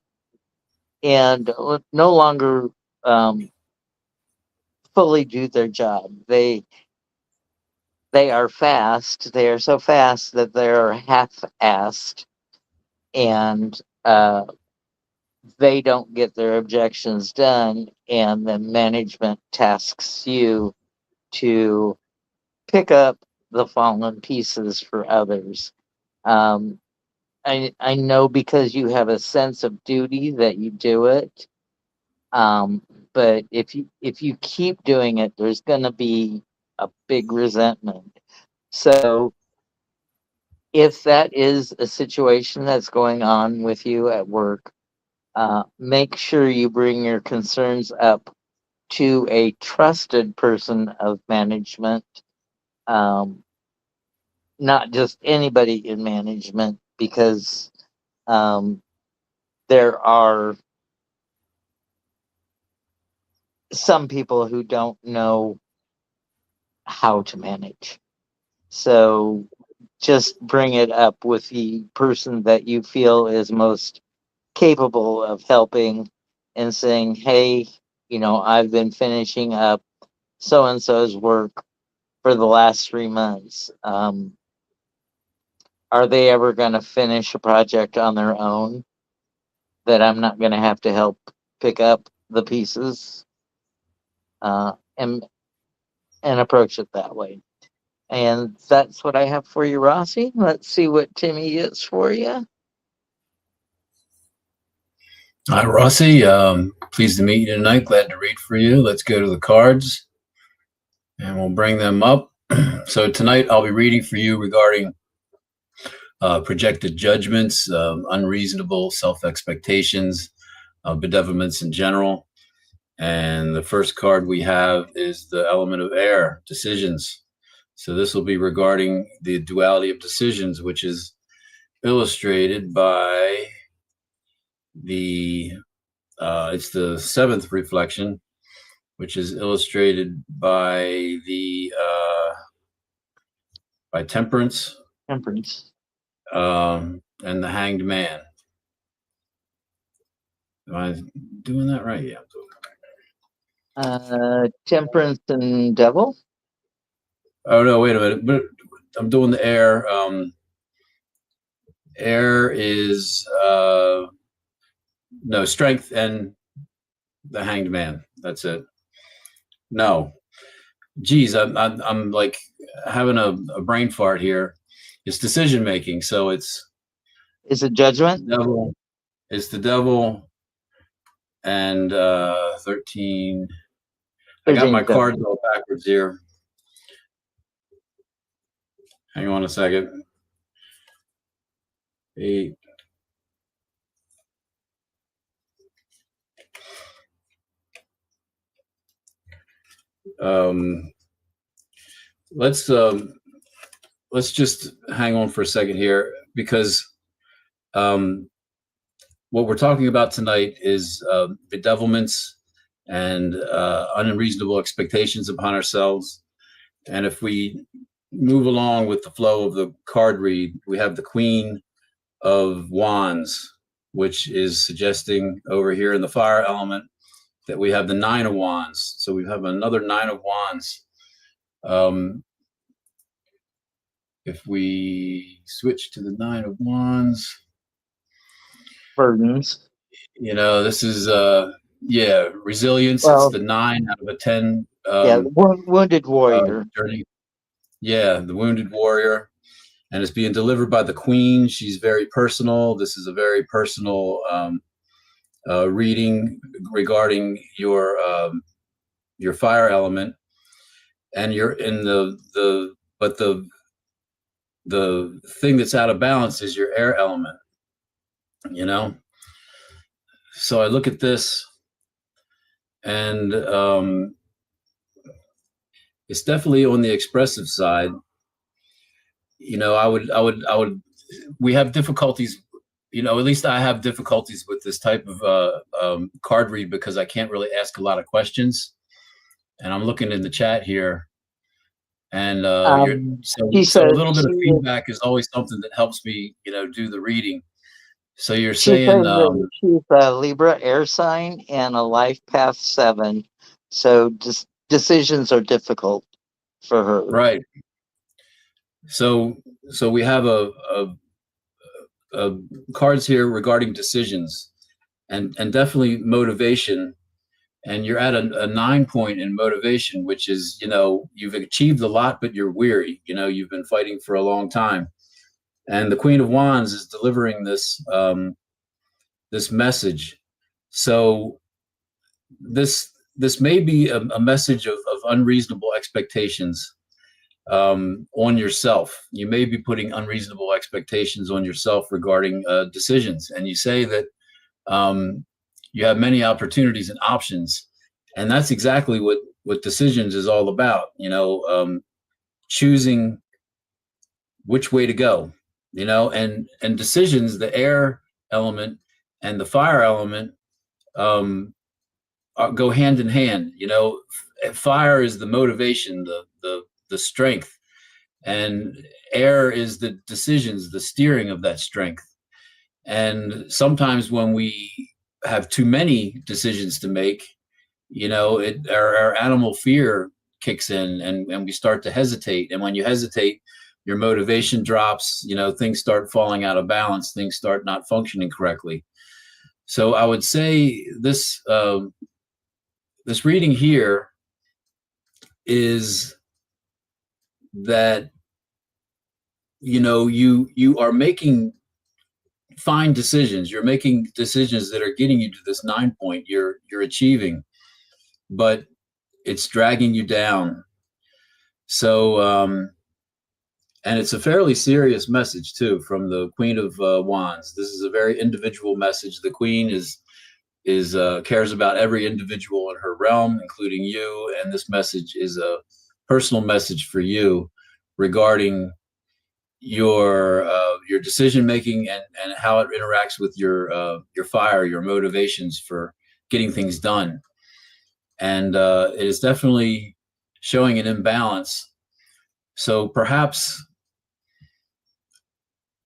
and no longer um, fully do their job. They are fast. They are so fast that they're half-assed, and they don't get their objections done. And the management tasks you to pick up the fallen pieces for others. Um, I know because you have a sense of duty that you do it. But if you keep doing it, there's going to be a big resentment. So if that is a situation that's going on with you at work, make sure you bring your concerns up to a trusted person of management, not just anybody in management, because there are some people who don't know how to manage. So just bring it up with the person that you feel is most capable of helping and saying, hey, I've been finishing up so and so's work for the last 3 months. Are they ever going to finish a project on their own that I'm not going to have to help pick up the pieces? And approach it that way. And that's what I have for you, Rossi. Let's see what Timmy gets for you. Hi, Rossi. Pleased to meet you tonight. Glad to read for you. Let's go to the cards and we'll bring them up. So tonight I'll be reading for you regarding projected judgments, unreasonable self-expectations, bedevilments in general. And the first card we have is the element of air, decisions. So this will be regarding the duality of decisions, which is illustrated by it's the seventh reflection, which is illustrated by by temperance. Temperance. And the hanged man. Am I doing that right? Yeah, I'm doing that right. Temperance and devil. Oh no, wait a minute. But I'm doing the air. Air is no, strength and the hanged man. That's it. No, geez, I'm like having a brain fart here. It's decision making, so it's Is it judgment? devil. It's the devil and 13. I got my cards all backwards here. Hang on a second. 8. Let's just hang on for a second here, because what we're talking about tonight is bedevilments and unreasonable expectations upon ourselves. And if we move along with the flow of the card read, we have the Queen of Wands, which is suggesting over here in the fire element that we have the Nine of Wands. So we have another Nine of Wands. If we switch to the Nine of Wands, burdens. This is resilience. Well, it's the 9 out of a 10. Wounded warrior. Journey. Yeah, the wounded warrior, and it's being delivered by the Queen. She's very personal. This is a very personal reading regarding your fire element, and you're in the thing that's out of balance is your air element. So I look at this, and it's definitely on the expressive side. We have difficulties, at least I have difficulties with this type of card read, because I can't really ask a lot of questions. And I'm looking in the chat here, and so a little bit of feedback is always something that helps me, do the reading. So you're saying she's a Libra air sign and a life path 7, so just decisions are difficult for her. Right. So we have a cards here regarding decisions, and definitely motivation. And you're at a 9 point in motivation, which is, you've achieved a lot, but you're weary. You've been fighting for a long time. And the Queen of Wands is delivering this this message. So this may be a message of unreasonable expectations on yourself. You may be putting unreasonable expectations on yourself regarding decisions. And you say that you have many opportunities and options. And that's exactly what decisions is all about, choosing which way to go, and decisions, the air element and the fire element, go hand in hand. Fire is the motivation, the strength, and air is the decisions, the steering of that strength. And sometimes when we have too many decisions to make, our animal fear kicks in, and we start to hesitate. And when you hesitate, your motivation drops, things start falling out of balance, things start not functioning correctly. So I would say this reading here is that you are making fine decisions. You're making decisions that are getting you to this 9 point you're achieving, but it's dragging you down. So and it's a fairly serious message too from the Queen of Wands. This is a very individual message. The Queen is cares about every individual in her realm, including you, and this message is a personal message for you regarding your decision making and how it interacts with your fire, your motivations for getting things done. And it is definitely showing an imbalance. So perhaps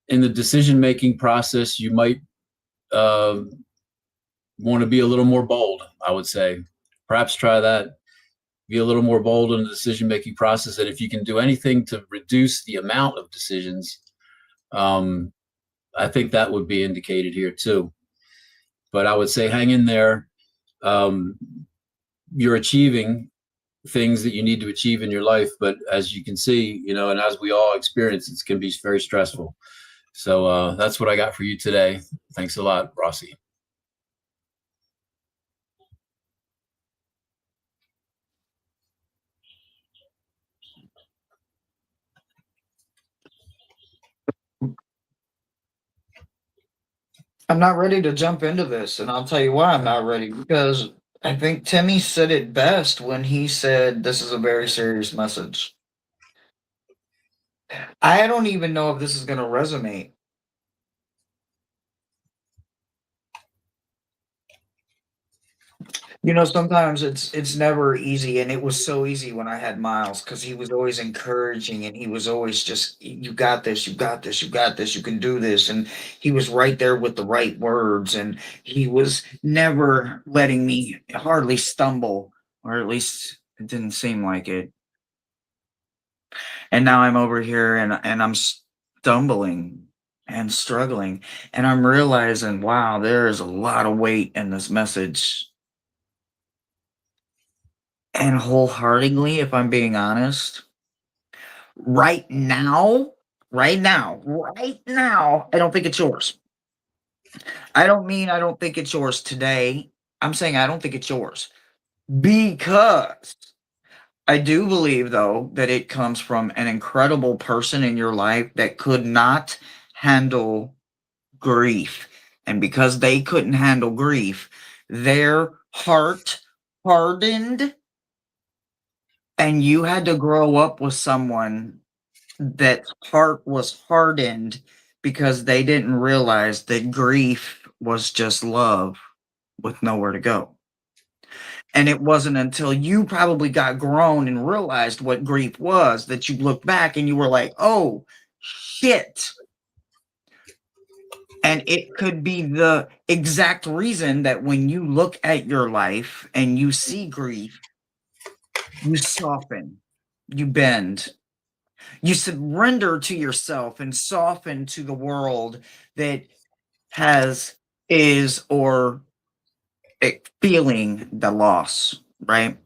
in the decision making process, you might want to be a little more bold, I would say. Perhaps try that. Be a little more bold in the decision making process. And if you can do anything to reduce the amount of decisions, I think that would be indicated here too. But I would say hang in there. You're achieving things that you need to achieve in your life, but as you can see, and as we all experience, it can be very stressful. So that's what I got for you today. Thanks a lot, Rossi. I'm not ready to jump into this, and I'll tell you why I'm not ready, because I think Timmy said it best when he said this is a very serious message. I don't even know if this is going to resonate. Sometimes it's never easy, and it was so easy when I had Miles, because he was always encouraging, and he was always just, you got this, you got this, you got this, you can do this, and he was right there with the right words, and he was never letting me hardly stumble, or at least it didn't seem like it. And now I'm over here, and I'm stumbling and struggling, and I'm realizing, wow, there is a lot of weight in this message. And wholeheartedly, if I'm being honest, right now, I don't think it's yours. I don't mean I don't think it's yours today. I'm saying I don't think it's yours. Because I do believe, though, that it comes from an incredible person in your life that could not handle grief. And because they couldn't handle grief, their heart hardened. And you had to grow up with someone that heart was hardened because they didn't realize that grief was just love with nowhere to go. And it wasn't until you probably got grown and realized what grief was that you look back and you were like, oh, shit. And it could be the exact reason that when you look at your life and you see grief, you soften, you bend, you surrender to yourself and soften to the world that is feeling the loss, right?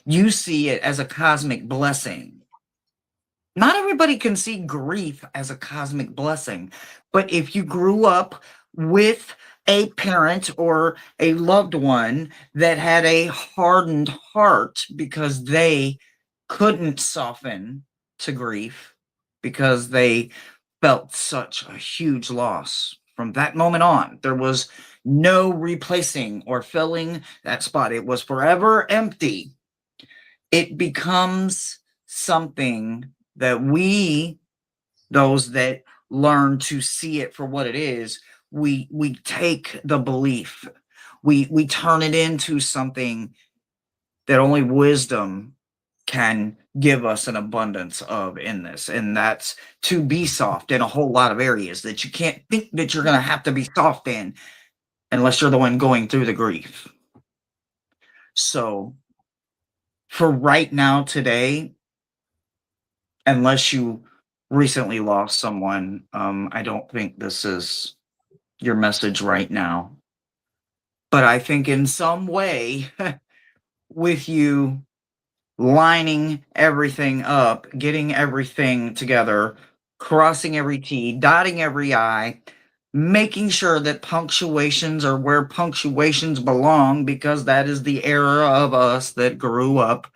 You see it as a cosmic blessing. Not everybody can see grief as a cosmic blessing, but if you grew up with a parent or a loved one that had a hardened heart because they couldn't soften to grief because they felt such a huge loss, From that moment on, there was no replacing or filling that spot. It was forever empty. It becomes something that we, those that learn to see it for what it is, we take the belief, we turn it into something that only wisdom can give us an abundance of in this, and that's to be soft in a whole lot of areas that you can't think that you're going to have to be soft in unless you're the one going through the grief. So for right now today, unless you recently lost someone, I don't think this is your message right now. But I think in some way, with you lining everything up, getting everything together, crossing every T, dotting every I, making sure that punctuations are where punctuations belong, because that is the era of us that grew up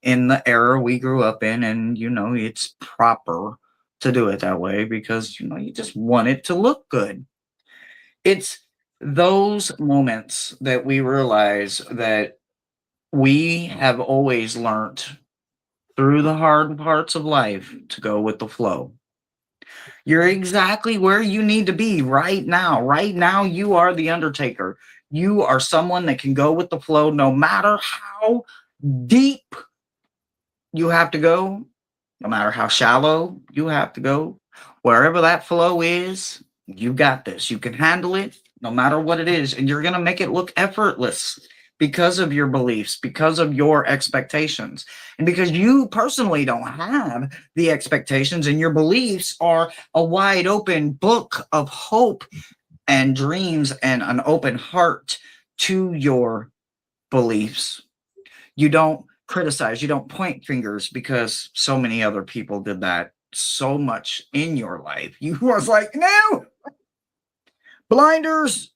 in the era we grew up in. And, it's proper to do it that way because, you just want it to look good. It's those moments that we realize that we have always learned through the hard parts of life to go with the flow. You're exactly where you need to be right now. Right now, you are the Undertaker. You are someone that can go with the flow no matter how deep you have to go, no matter how shallow you have to go. Wherever that flow is, you got this. You can handle it no matter what it is, and you're going to make it look effortless because of your beliefs, because of your expectations, and because you personally don't have the expectations, and your beliefs are a wide open book of hope and dreams and an open heart to your beliefs. You don't criticize, you don't point fingers, because so many other people did that so much in your life. You was like, no, blinders,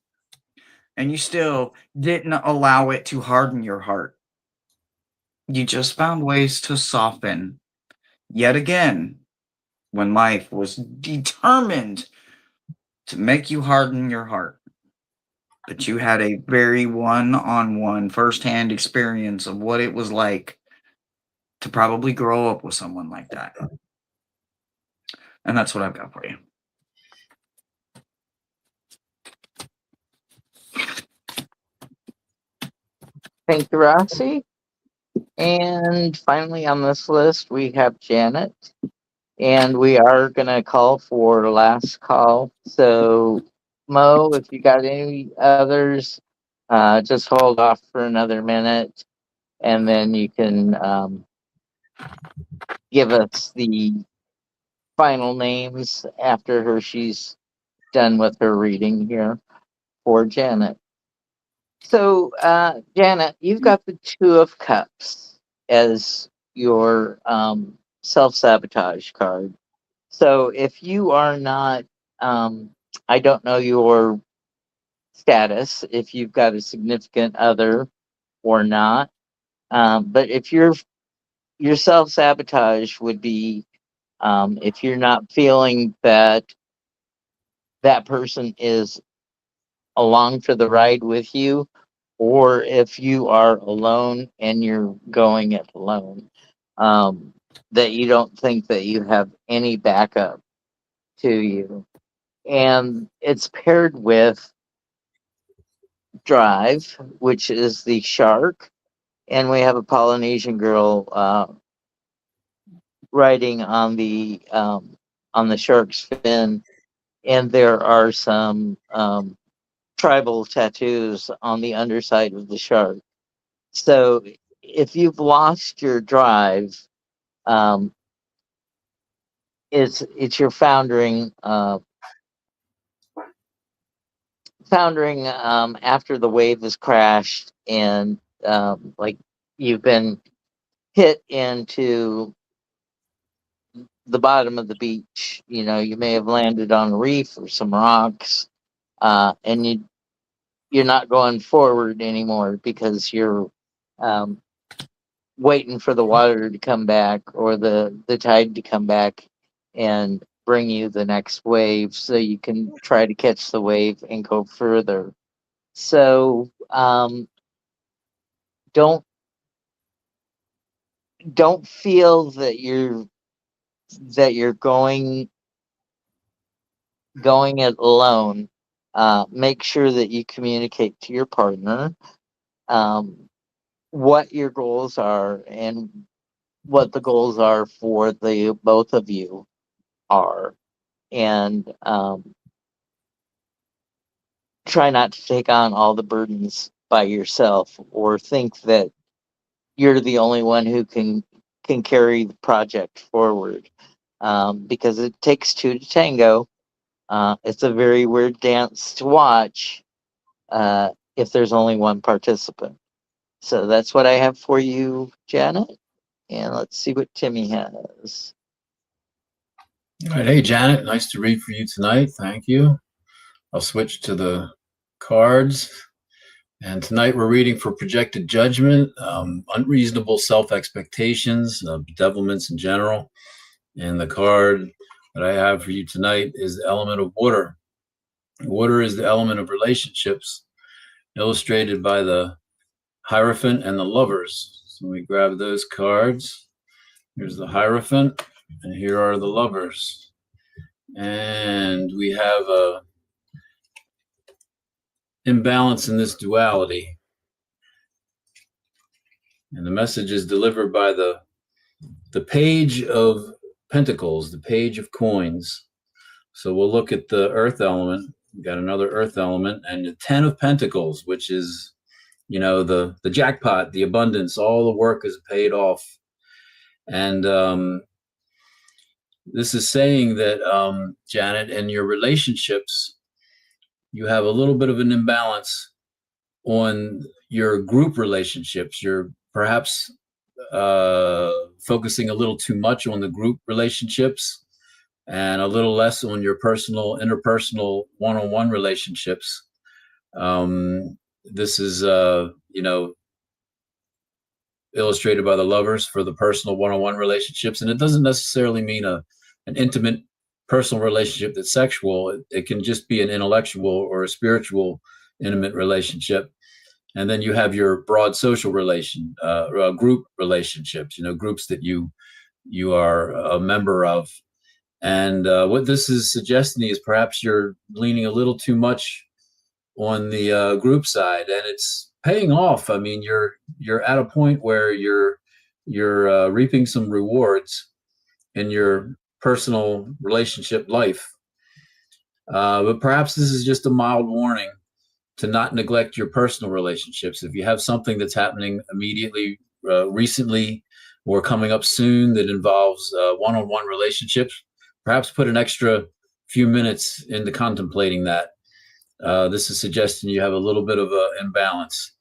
and you still didn't allow it to harden your heart. You just found ways to soften yet again when life was determined to make you harden your heart. But you had a very one-on-one firsthand experience of what it was like to probably grow up with someone like that. And that's what I've got for you. Thank you, Rossi. And finally on this list, we have Janet. And we are going to call for last call. So, Mo, if you got any others, just hold off for another minute. And then you can give us the final names after her. She's done with her reading here for Janet. So, Janet, you've got the Two of Cups as your self-sabotage card. So if you are not, I don't know your status, if you've got a significant other or not, but if your self-sabotage would be if you're not feeling that that person is along for the ride with you, or if you are alone and you're going it alone, that you don't think that you have any backup to you. And it's paired with Drive, which is the shark, and we have a Polynesian girl riding on the shark's fin, and there are some tribal tattoos on the underside of the shark. So if you've lost your drive, it's your foundering after the wave has crashed, and like you've been hit into the bottom of the beach. You may have landed on a reef or some rocks, and you're not going forward anymore because you're waiting for the water to come back or the tide to come back and bring you the next wave so you can try to catch the wave and go further. So don't feel that you're going it alone. Make sure that you communicate to your partner what your goals are and what the goals are for the both of you are, and try not to take on all the burdens by yourself or think that you're the only one who can carry the project forward, because it takes two to tango. It's a very weird dance to watch if there's only one participant. So that's what I have for you, Janet. And let's see what Timmy has. All right. Hey, Janet. Nice to read for you tonight. Thank you. I'll switch to the cards. And tonight we're reading for projected judgment, unreasonable self-expectations, bedevilments in general. And the card that I have for you tonight is the element of water. Water is the element of relationships, illustrated by the Hierophant and the Lovers. So we grab those cards. Here's the Hierophant, and here are the Lovers. And we have a imbalance in this duality. And the message is delivered by the Page of Pentacles, the Page of Coins. So we'll look at the Earth element. We've got another Earth element, and the 10 of Pentacles, which is, you know, the jackpot, the abundance, all the work is paid off. And this is saying that, Janet, in your relationships, you have a little bit of an imbalance on your group relationships. You're perhaps focusing a little too much on the group relationships and a little less on your personal, interpersonal, one-on-one relationships. This is, you know, illustrated by the Lovers for the personal one-on-one relationships. And it doesn't necessarily mean an intimate personal relationship that's sexual. It can just be an intellectual or a spiritual intimate relationship. And then you have your broad social relation, group relationships, you know, groups that you are a member of. And what this is suggesting is perhaps you're leaning a little too much on the group side, and it's paying off. I mean, you're at a point where you're reaping some rewards in your personal relationship life. But perhaps this is just a mild warning to not neglect your personal relationships. If you have something that's happening immediately, recently, or coming up soon that involves one-on-one relationships, perhaps put an extra few minutes into contemplating that. This is suggesting you have a little bit of an imbalance.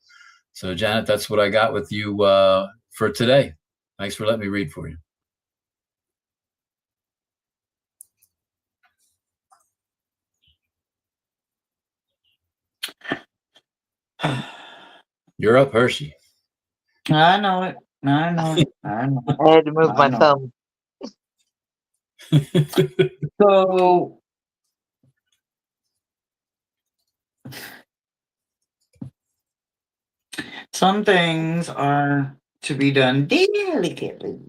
So, Janet, that's what I got with you for today. Thanks for letting me read for you. You're up, Hershey. I know it. I know it. I know it. I had to move my thumb. So some things are to be done delicately.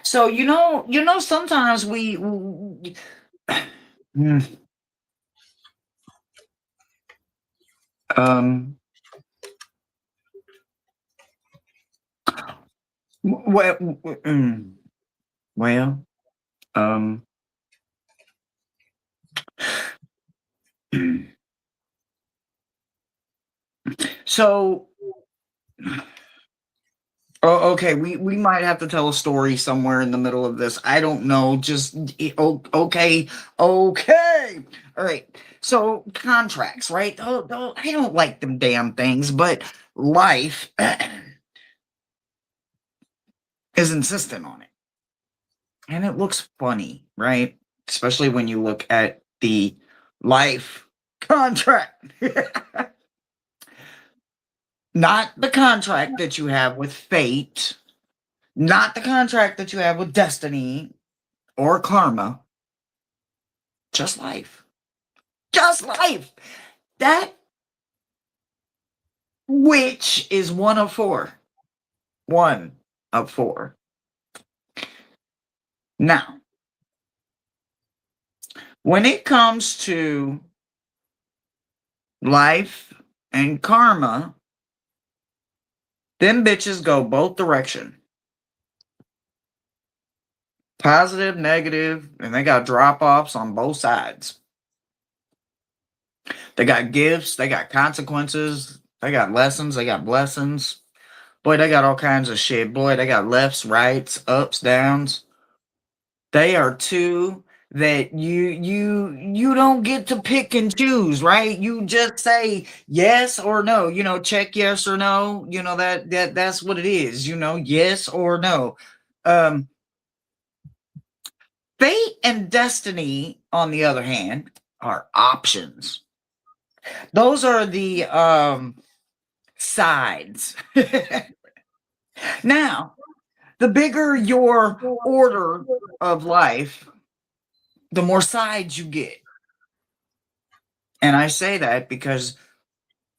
So you know, sometimes we well, so okay, we might have to tell a story somewhere in the middle of this. I don't know. Just okay. All right. So contracts, right? Oh, I don't like them damn things, but life is insistent on it. And it looks funny, right? Especially when you look at the life contract. Not the contract that you have with fate, Not the contract that you have with destiny or karma, just life. Just life. That which is one of four. One of four. Now, when it comes to life and karma, them bitches go both direction. Positive, negative, and they got drop-offs on both sides. They got gifts, they got consequences, they got lessons, they got blessings. Boy, they got all kinds of shit. Boy, they got lefts, rights, ups, downs. They are two that you don't get to pick and choose, right? You just say yes or no. Check yes or no. That's what it is. Yes or no. Fate and destiny, on the other hand, are options. Those are the sides. Now, the bigger your order of life, the more sides you get. And I say that because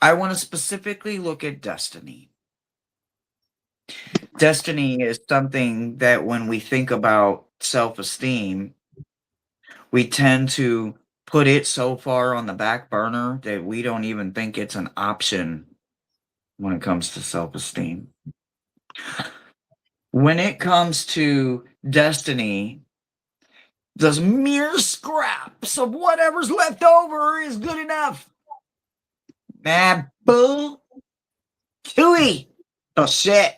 I want to specifically look at destiny. Destiny is something that when we think about self-esteem, we tend to put it so far on the back burner that we don't even think it's an option when it comes to self-esteem. When it comes to destiny, the mere scraps of whatever's left over is good enough. Nah, bull. Chewy. Bullshit.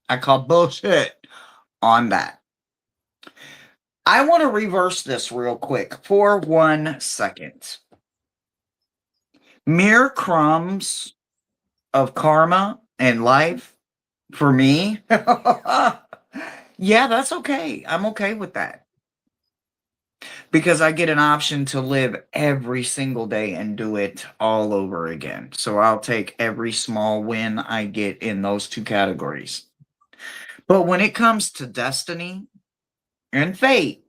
I call bullshit on that. I want to reverse this real quick for 1 second. Mere crumbs of karma and life for me. Yeah, that's okay. I'm okay with that. Because I get an option to live every single day and do it all over again. So I'll take every small win I get in those two categories. But when it comes to destiny and fate,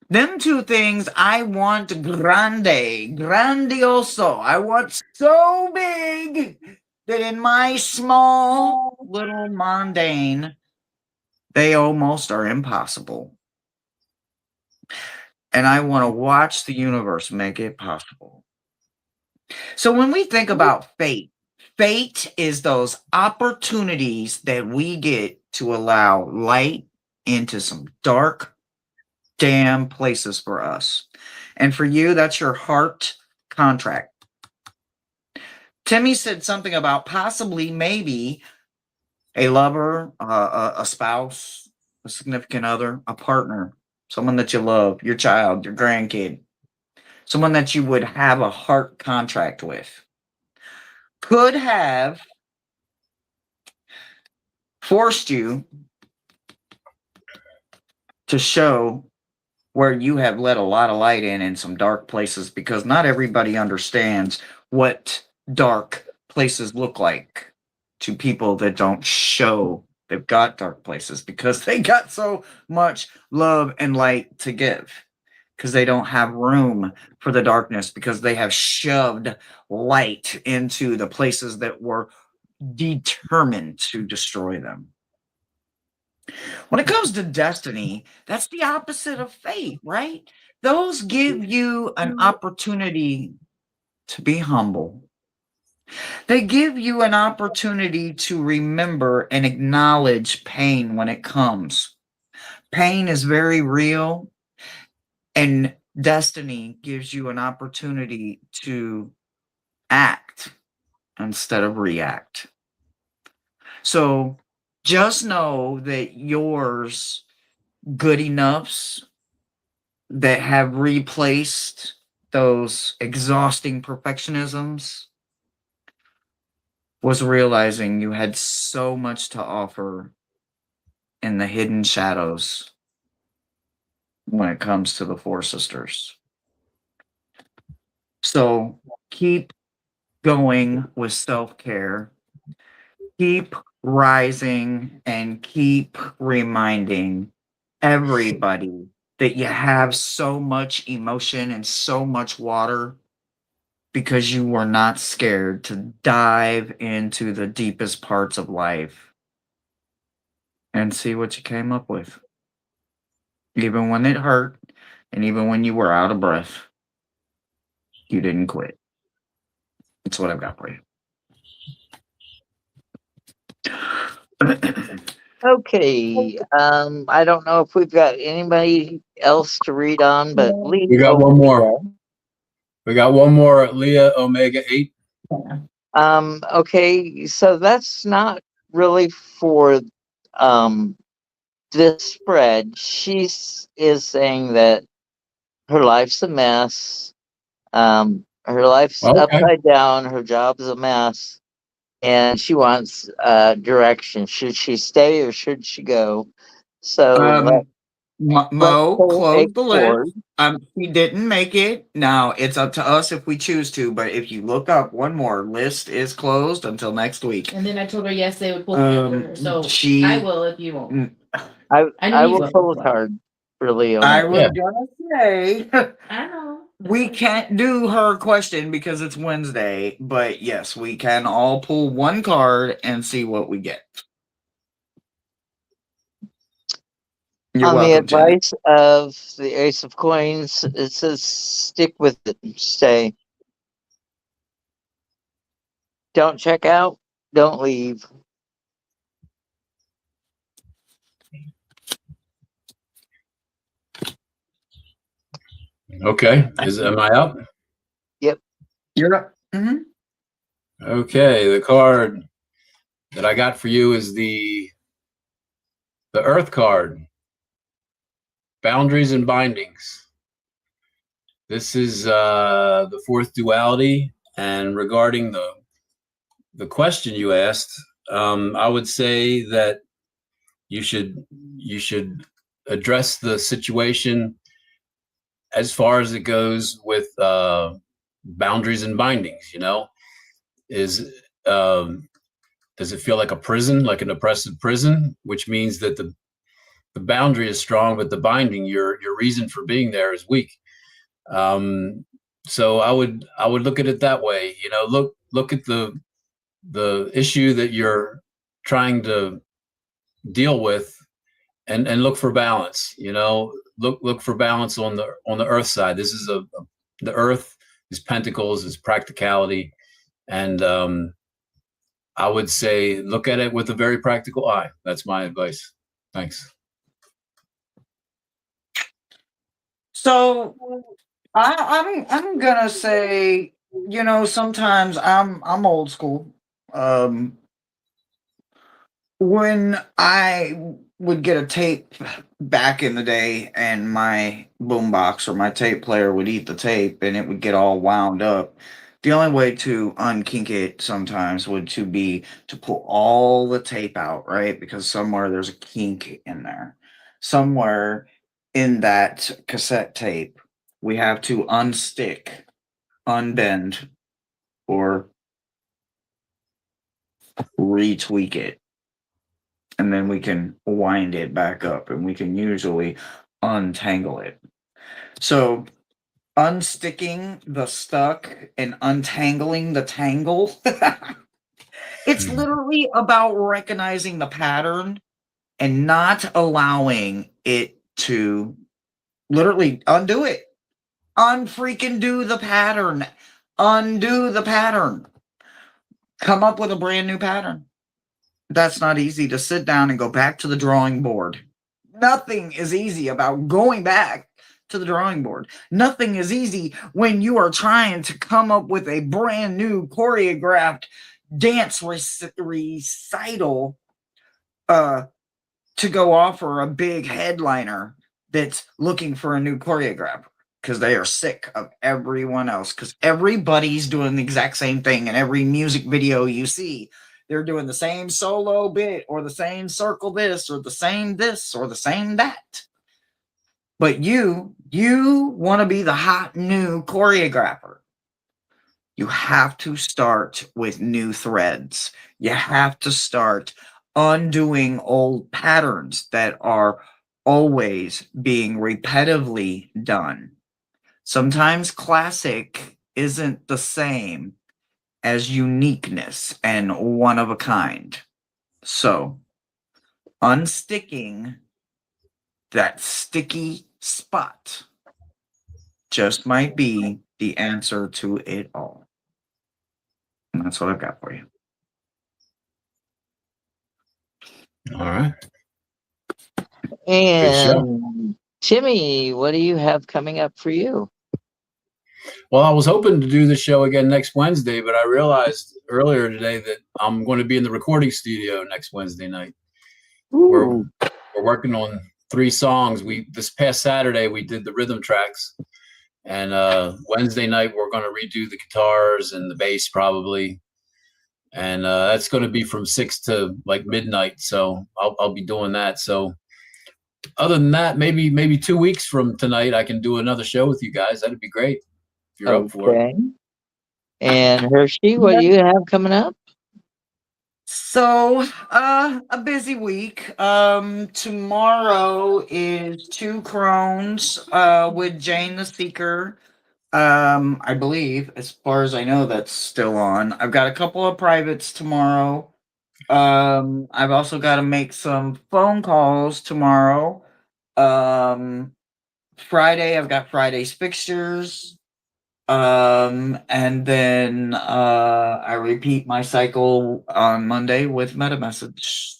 them two things I want grandioso. I want so big that in my small little mundane, they almost are impossible. And I want to watch the universe make it possible. So when we think about fate, fate is those opportunities that we get to allow light into some dark, damn places for us. And for you, that's your heart contract. Timmy said something about possibly, maybe, a lover, a spouse, a significant other, a partner, someone that you love, your child, your grandkid, someone that you would have a heart contract with, could have forced you to show where you have let a lot of light in some dark places, because not everybody understands what dark places look like to people that don't show they've got dark places, because they got so much love and light to give, because they don't have room for the darkness, because they have shoved light into the places that were determined to destroy them. When it comes to destiny, that's the opposite of fate, right? Those give you an opportunity to be humble. They give you an opportunity to remember and acknowledge pain when it comes. Pain is very real, and destiny gives you an opportunity to act instead of react. So just know that yours good enoughs that have replaced those exhausting perfectionisms was realizing you had so much to offer in the hidden shadows when it comes to the Four Sisters. So keep going with self-care. Keep rising and keep reminding everybody that you have so much emotion and so much water because you were not scared to dive into the deepest parts of life and see what you came up with. Even when it hurt and even when you were out of breath, you didn't quit. That's what I've got for you. Okay. I don't know if we've got anybody else to read on, but Lee. We got one more. We got one more, Leah Omega 8. Okay, so that's not really for this spread. Is saying that her life's a mess. Her life's Okay. upside down. Her job's a mess, and she wants direction. Should she stay or should she go? So Mo, pull a close the cord. list. He didn't make it. Now it's up to us if we choose to. But if you look up one more, list is closed until next week. And then I told her yes, they would pull the so she- I will if you won't. I you will will. pull a card for Leo. I was Yeah. gonna say I know. we can't do her question because it's Wednesday. But yes, we can all pull one card and see what we get. You're On welcome, the Janet. advice of the Ace of Coins, it says stick with it. Stay. Don't check out. Don't leave. Okay. Am I up? You're up. Mhm. Okay. The card that I got for you is the Earth card. Boundaries and bindings. This is the fourth duality. And regarding the question you asked, I would say that you should address the situation as far as it goes with boundaries and bindings. You know, is does it feel like a prison, like an oppressive prison, which means that the boundary is strong, but the binding, your reason for being there, is weak. So I would look at it that way. You know, look at the issue that you're trying to deal with, and look for balance. You know, look for balance on the earth side. This is the earth is pentacles, is practicality, and I would say look at it with a very practical eye. That's my advice. Thanks. So I'm gonna say, you know, sometimes I'm old school. When I would get a tape back in the day and my boombox or my tape player would eat the tape and it would get all wound up, the only way to unkink it sometimes would to be to pull all the tape out, right? Because somewhere there's a kink in there. Somewhere in that cassette tape, we have to unstick, unbend, or retweak it. And then we can wind it back up and we can usually untangle it. So unsticking the stuck and untangling the tangle. It's literally about recognizing the pattern and not allowing it to literally undo it. Unfreaking do the pattern. Undo the pattern. Come up with a brand new pattern. That's not easy to sit down and go back to the drawing board. Nothing is easy about going back to the drawing board. Nothing is easy when you are trying to come up with a brand new choreographed dance recital to go offer a big headliner that's looking for a new choreographer because they are sick of everyone else, because everybody's doing the exact same thing in every music video you see. They're doing the same solo bit or the same circle this or the same this or the same that. But you want to be the hot new choreographer. You have to start with new threads. You have to start undoing old patterns that are always being repetitively done. Sometimes classic isn't the same as uniqueness and one of a kind. So, unsticking that sticky spot just might be the answer to it all. And that's what I've got for you. All right. Good show. And Timmy, what do you have coming up for you? Well, I was hoping to do the show again next Wednesday, but I realized earlier today that I'm going to be in the recording studio next Wednesday night. We're working on 3 songs. This past Saturday we did the rhythm tracks, and Wednesday night we're going to redo the guitars and the bass probably, and that's going to be from 6 to like midnight. So I'll be doing that. So other than that, maybe 2 weeks from tonight I can do another show with you guys. That'd be great if you're up for it. Okay. And Hershey, what do you have coming up? So, a busy week. Tomorrow is 2 Crones with Jane the Seeker. I believe, as far as I know, that's still on. I've got a couple of privates tomorrow. I've also got to make some phone calls tomorrow. Friday, I've got Friday's fixtures. And then I repeat my cycle on Monday with meta message.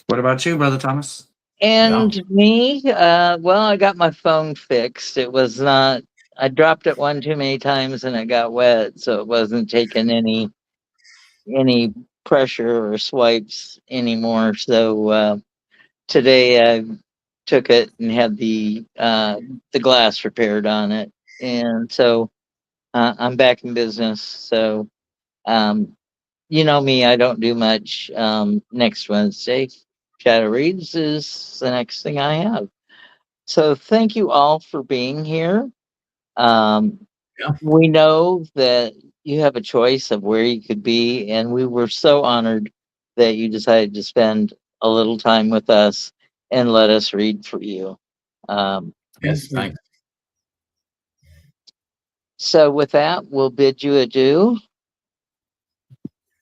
What about you, Brother Thomas? And me, well, I got my phone fixed. It was not, I dropped it one too many times and it got wet, so it wasn't taking any pressure or swipes anymore. So today I took it and had the glass repaired on it, and so I'm back in business. So you know me, I don't do much. Next Wednesday, Shadow Reads is the next thing I have. So thank you all for being here. We know that you have a choice of where you could be, and we were so honored that you decided to spend a little time with us and let us read for you. Yes, thanks. So with that, we'll bid you adieu.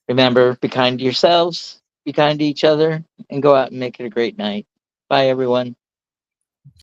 Remember, be kind to yourselves, be kind to each other, and go out and make it a great night. Bye, everyone.